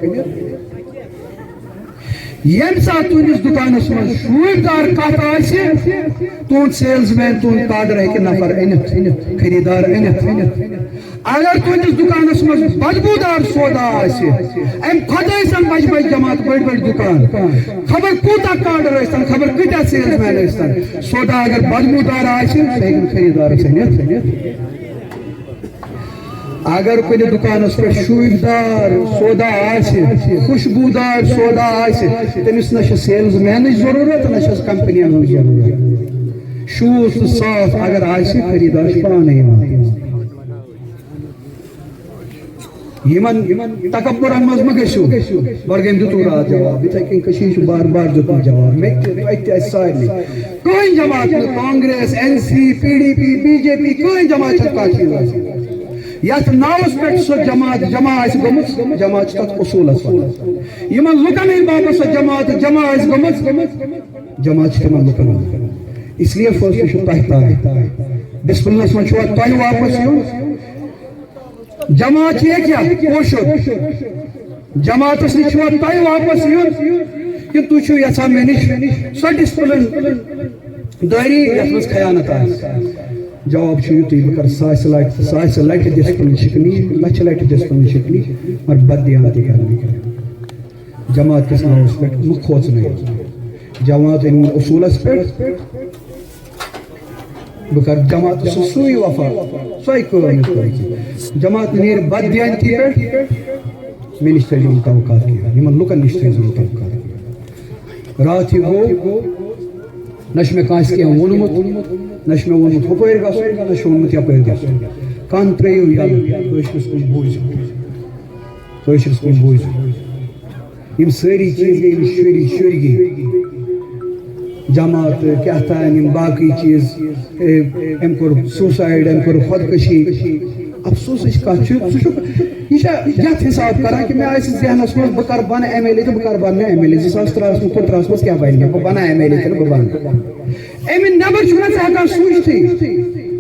یم سات تہندس دکانس من شوبدار کت آسہ تہد سیلز مین تہد کادر ہیکہ نفر انت خریدار انت اگر تہندس دکانس من بدبودار سودا آسہ ام کھتن بج بج جماعت بڑ بڑ دکان خبر کوتا کادر ٲسۍتن خبر کۭتیاہ سیلز مین ٲسۍتن سودا اگر بدبودار آسہ سہ ہیکن خریدارس أنِتھ اگر کُنہِ دُکانس پٮ۪ٹھ شوٗبدار سودا آسہِ خوشبوٗدار سودا آسہِ تٔمِس نہ چھِ سیلز مینٕچ ضروٗرت نہ چھس کمپنین ہٕنٛز ضروٗرت شوٗژ تہٕ صاف اگر آسہِ خریدار چھُ پانے یِوان یِمن تکبرن منٛز مہ گٔژھِو بڈگٲمۍ دیُتوٕ راتھ جواب یِتھے کٔنۍ کٔشیٖرِ چھُ بار بار دیُتمُت جواب مےٚ تہِ تۄہہِ تہِ اَسہِ سارنٕے کٕہٕنۍ جماعت نہٕ Congress N C PDP BJP کٕہٕنۍ جماعت چھنہٕ کانٛہہ چیٖز آسان یتھ ناوس پٮ۪ٹھ سۄ جماعت جمع آسہِ گٔمٕژ جماعت چھِ تتھ اصوٗلس ونان یِمن لُکن ہٕنٛدۍ باپتھ سۄ جماعت جمع آسہِ گٔمٕژ جماعت چھِ تِمن لُکن ونان اس لیے فٲصلہٕ چھُ تۄہہِ تام ڈسپلنس منٛز چھُوا تۄہہِ واپس یُن جماعت چھِ ییٚکیٛاہ کٲشُر جماعتس نِش چھُوا تۄہہِ واپس یُن کِنہٕ تُہۍ چھِو یژھان مےٚ نِش سۄ ڈسپلن دٲری یتھ منٛز خیانت آسہِ جواب چھُ یُتُے بہٕ کرٕ ساسہِ لٹہِ ڈسپلن شِکنی لچھِ لٹہِ ڈسپلن شِکنی مگر بددیانتی کرنہٕ جماعت کِس ناوس پٮ۪ٹھ مہ کھوژنٲیِو جماعت أنۍ اصوٗلس پٮ۪ٹھ بہٕ کرٕ جماعتس سُے وفا سۄے کٲم یِتھ پٲٹھۍ جماعت نیرِ بددیانتی پٮ۪ٹھ مےٚ نِش تھٲیزیو نہٕ توقعات کینٛہہ یِمن لُکن نِش تھٲیزیو نہٕ توقعات کینٛہہ راتھ یہِ گوٚو نہ چھُ مےٚ کٲنٛسہِ کینٛہہ ووٚنمُت نہ چھُ مےٚ ووٚنمُت ہُپٲرۍ گژھُن نہ چھُ ووٚنمُت یپٲرۍ گژھُن کن ترٛٲیِو یلہٕ کٲشرِس کُن بوٗزِو کٲشرِس کُن بوٗزِو یِم سٲری چیٖز گٔے یِم شُرۍ گٔے جماعت کیٛاہ تام یِم باقٕے چیٖز أمۍ کوٚر سوٗسایڈ أمۍ کوٚر خۄدکٔشی افسوٗسٕچ کتھ چھِ سُہ چھُ یہِ چھا یتھ حساب کران کہِ مےٚ آسہِ ذہنس منٛز بہٕ کرٕ بنہٕ MLA تہٕ بہٕ کرٕ بننہٕ MLA 2013 منٛز کیٛاہ بنہِ مےٚ بہٕ بنہٕ MLA کِنہٕ بہٕ بنہٕ امہِ نٮ۪بر چھُنہ ژٕ ہٮ۪کان سوٗنٛچتھٕے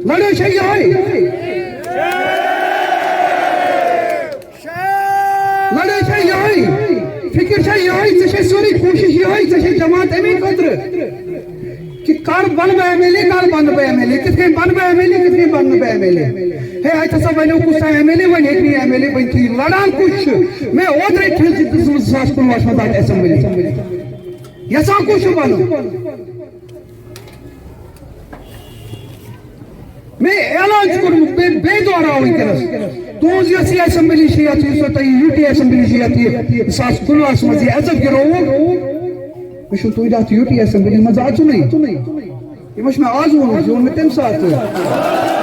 لڑٲے چھےٚ یِہوٚے لڑٲے چھےٚ یِہوٚے فِکر چھےٚ یِہوٚے ژےٚ چھےٚ سٲرٕے کوٗشش یِہوٚے ژےٚ چھےٚ جماعت امی خٲطرٕ کہ کر بنہٕ بہٕ MLA کر بنہٕ بہٕ MLA کِتھ کٔنۍ بنہٕ بہٕ MLA کِتھ کٔنۍ بنہٕ بہٕ MLA ہے اَتہِ ہسا بنیو کُس تام MLA وۄنۍ ہیٚکہِ نہٕ MLA بٔنتھٕے لڑان کُس چھُ مےٚ اوترے ٹھِل دِژمٕژ 2015 منٛز اکھ اٮ۪سمبلی یژھان کُس چھُ بنُن مےٚ اعلان چھُ کوٚرمُت بیٚیہِ دۄہراو وٕنکٮ۪نس تُہنٛز یۄس یہِ اٮ۪سمبلی چھِ یتھ یُس تۄہہِ UT اٮ۪سمبلی چھِ یتھ یہِ 2015 منٛز یہِ عزت گِرووُکھ مےٚ چھُ تُہۍ اتھ UT اٮ۪سمبلی منٛز اژُنٕے یہِ ما چھُ مےٚ آز ووٚنمُت یہِ ووٚن مےٚ تمہِ ساتہٕ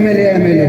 MLA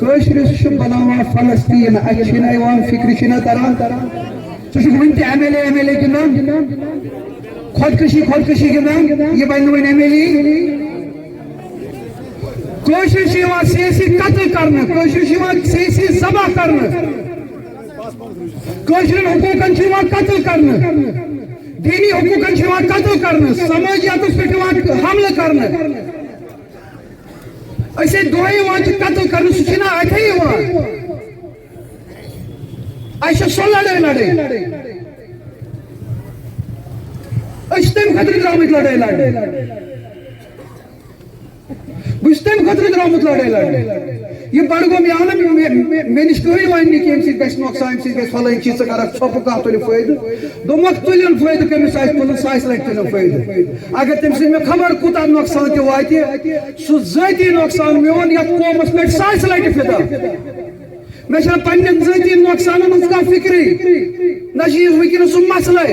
کٲشرِس چھُ بناوان فلسطیٖن اَتہِ چھِنہٕ یِوان فِکرِ چھِنہٕ تران ژٕ چھُکھ وٕنہِ تہِ MLA گِنٛدان خۄدکٔشی گِنٛدان یہِ بنہِ نہٕ وۄنۍ MLA کٲشِر چھِ یِوان سیٲسی قتل کرنہٕ کٲشِر چھِ یِوان سیٲسی ذبح کرنہٕ کٲشرٮ۪ن حقوٗقن چھُ یِوان قتل کرنہٕ دیٖنی حقوٗقن چھُ یِوان قتل کرنہٕ سمٲجیاتس پٮ۪ٹھ یِوان حملہٕ کرنہٕ أسۍ دۄہے یِوان چھِ قتل کرنہٕ سُہ چھُنہ اَتھے یِوان اَسہِ چھِ سۄ لڑٲے أسۍ چھِ تَمہِ خٲطرٕ درٛامٕتۍ لڑٲے لڑنہِ بہٕ چھُس تَمہِ خٲطرٕ درٛامُت لڑٲے لڑنہِ یہِ بڈگوم یہِ آو نہ مےٚ نِش کٕہٕنۍ وَنہِ نہٕ کہِ اَمہِ سۭتۍ گژھِ نۄقصان اَمہِ سۭتۍ گژھِ فلٲنۍ چیٖز ژٕ کرکھ ژھۄپہٕ کانٛہہ تُلہِ فٲیدٕ دوٚپمکھ تُلِن فٲیدٕ کٔمِس آسہِ تُلُن سُہ آسہِ لٹہِ تُلِن فٲیدٕ اگر تٔمۍ سۭتۍ مےٚ خبر کوٗتاہ نۄقصان تہِ واتہِ سُہ ذٲتی نۄقصان میون یتھ قومس پٮ۪ٹھ 1000 لٹہِ فِدا مےٚ چھنہٕ پننٮ۪ن ذٲتی نۄقصانن ہٕنٛز کانٛہہ فِکرٕے نہ چھُ یہِ وٕنکٮ۪نس سُہ مسلے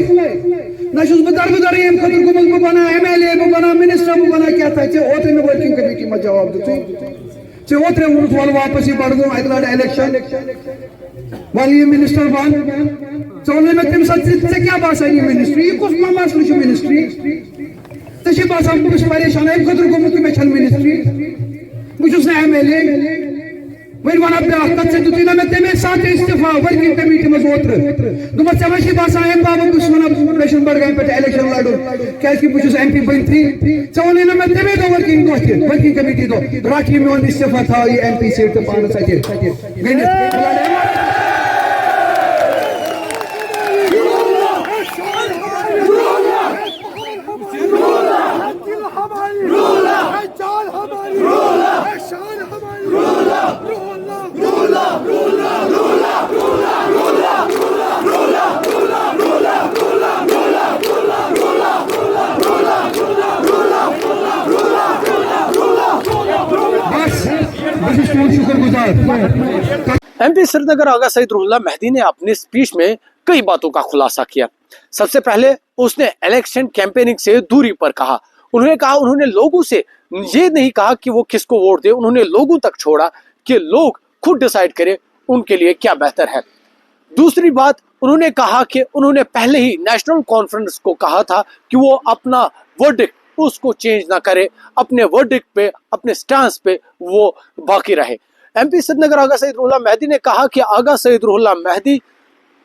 نہ چھُس بہٕ دربٕدرٕے اَمہِ خٲطرٕ گوٚمُت بہٕ بناو MLA بہٕ بناو مِنسٹر بہٕ بناو کیٛاہ تھاے ژےٚ اوترٕ مےٚ ؤرکِنگ کمیٹی منٛز جواب دیُتُے اوترے ووت وال واپس یہ بڑگوم اتہ لڑ الیکشن وال یہ منسٹر بن ون میں تم سات ے کیا باسان یہ منسٹری یہ کس مسئلہ منسٹری ژے باسان بہت پریشان امہ خاطر گومت کہ مے منسٹری بہس نا M L A one one بیاا تک دت نا مے تمے سات استعفا ورکنگ کمیٹی مز اوتر دپس ے وے باسان امہ باپت بہس ونان مے بڈگام پہ الیکشن لڑن کیازکہ بہس ایم پی بنتھی ژے ون نا مے تمے دہ ورکنگ کمیٹی دہ رٹ یہ میون استعفا تھا یہ ایم پی سیٹ تو پانس گنت ایم پی سری نگر آغا سعید روح اللہ مہدی نے اپنی اسپیچ میں کئی باتوں کا خلاصہ کیا. سب سے پہلے اس نے الیکشن کیمپیننگ سے دوری پر کہا. انہوں نے لوگوں سے یہ نہیں کہا کہ وہ کس کو ووٹ دے, انہوں نے لوگوں تک چھوڑا کہ لوگ خود ڈیسائیڈ کرے ان کے لیے کیا بہتر ہے. دوسری بات انہوں نے کہا کہ انہوں نے پہلے ہی نیشنل کانفرنس کو کہا تھا کہ وہ اپنا ورڈکٹ اس کو چینج نہ کرے, اپنے ورڈکٹ پہ اپنے سٹانس پہ وہ باقی رہے. ایم پی سری نگر آغا سعید روح اللہ مہدی نے کہا کہ آغا سعید روح اللہ مہدی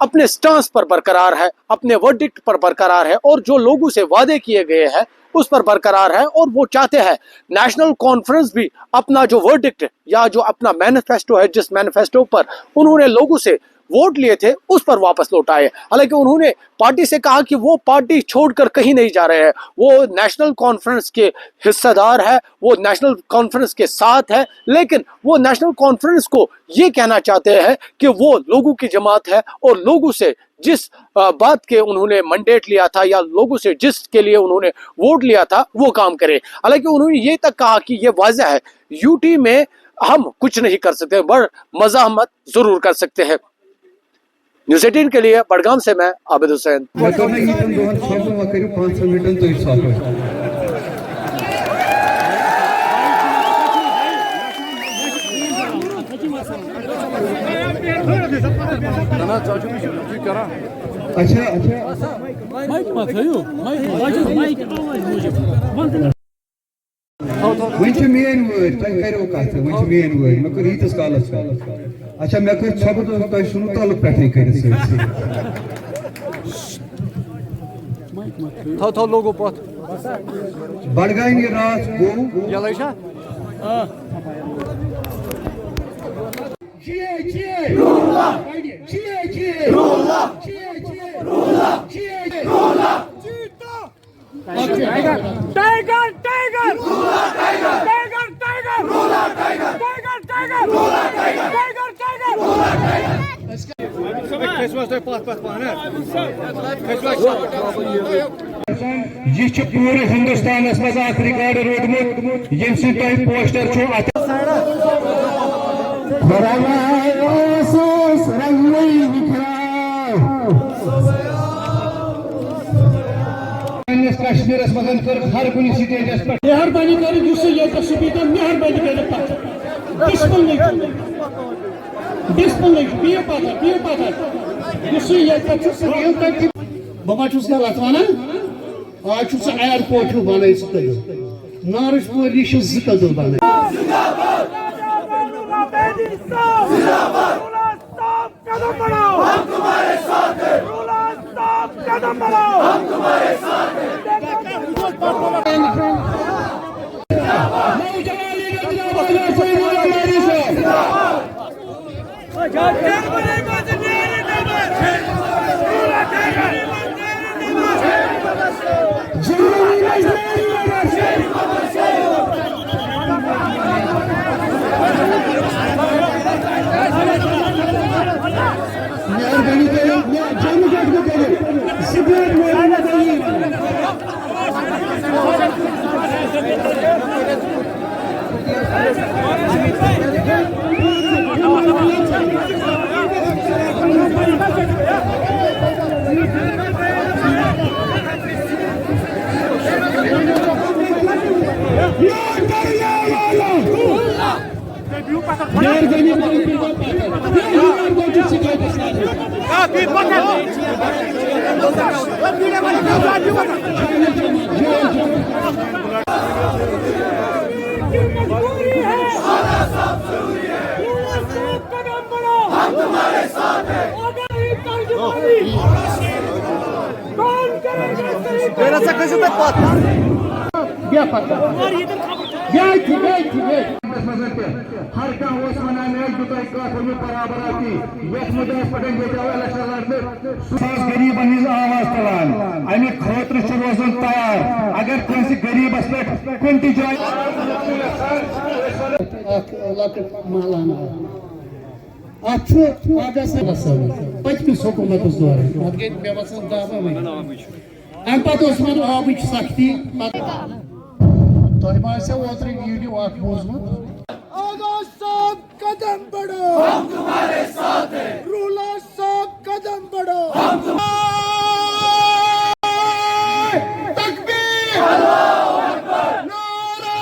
اپنے سٹانس پر برقرار ہے, اپنے ورڈکٹ پر برقرار ہے اور جو لوگوں سے وعدے کیے گئے ہیں اس پر برقرار ہے, اور وہ چاہتے ہیں نیشنل کانفرنس بھی اپنا جو ورڈکٹ یا جو اپنا مینیفیسٹو ہے, جس مینیفیسٹو پر انہوں نے لوگوں سے ووٹ لیے تھے اس پر واپس لوٹائے. حالانکہ انہوں نے پارٹی سے کہا کہ وہ پارٹی چھوڑ کر کہیں نہیں جا رہے ہیں, وہ نیشنل کانفرنس کے حصہ دار ہے, وہ نیشنل کانفرنس کے ساتھ ہے, لیکن وہ نیشنل کانفرنس کو یہ کہنا چاہتے ہیں کہ وہ لوگوں کی جماعت ہے اور لوگوں سے جس بات کے انہوں نے منڈیٹ لیا تھا یا لوگوں سے جس کے لیے انہوں نے ووٹ لیا تھا وہ کام کرے. حالانکہ انہوں نے یہ تک کہا کہ یہ واضح ہے یو ٹی میں ہم کچھ نہیں کر سکتے, بڑھ مزاحمت ضرور کر سکتے ہیں. نیوز 18 کے لیے بڑگام سے میں عابد حسین. مین ورڈ تھی کرو کت مین ورڈ مے کر یتس کالس اچھا مے کر ثبت تھی سو تعلق پہ کر لوگو پت بڈگام یہ رات گو یہ پورے ہندوستان مز ریکارڈ روٹمت یم سی تہ پوسٹر کشمیر مزن کر ہر کن سٹیجس پہ مہربانی کر سپیکر مہربانی کر بہ ما چھس غلط ونان آج سہ ایئرپورٹ بن سہ کدل نارش پور یہ زٕ کدل بن ہر کس ونان برابری یس مدعس پہ الیکشن لڑنے غریبن ہز آواز تلان امہ خاطر روزن تیار اگر کنس غریبس پہ کن تہ جائے پتمس حکومتس دوران ات گئی مے باسان 10 ؤری ام پتہ آبچ سختی تہ ما اوتر ویڈیو اخ بوزمت آغا صاحب قدم بڑھو ہم تمہارے ساتھ ہیں رولا صاحب قدم بڑھو ہم تکبیر اللہ اکبر نعرہ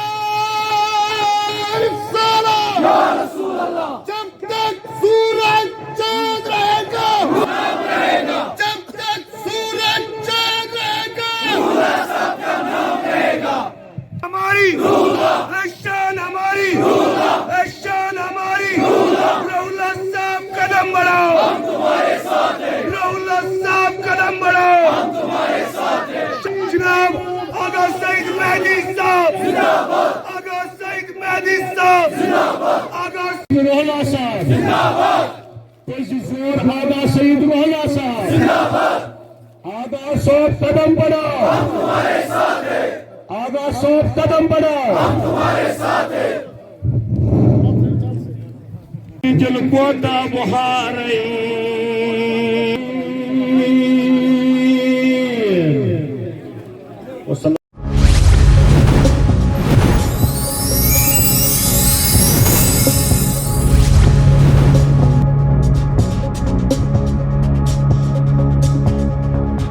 رسالت یا رسول اللہ جب تک سورج چاند رہے گا جب تک سورج چاند رہے گا رولا صاحب کا نام رہے گا ہماری شان ہماری شان ہماری رولا صاحب قدم بڑھاؤ ہم تمہارے ساتھ ہیں رولا صاحب قدم بڑھاؤ ہم تمہارے ساتھ ہیں جناب آغا سعید مہدی صاحب زندہ باد آغا سعید مہدی صاحب زندہ باد آغا رولا صاحب زندہ باد زور آغا سعید رولا صاحب زندہ باد آغا صاحب قدم بڑھاؤ ہم تمہارے ساتھ ہیں آغا صاحب قدم بڑھاؤ ہم تمہارے ساتھ ہیں دل کو بہار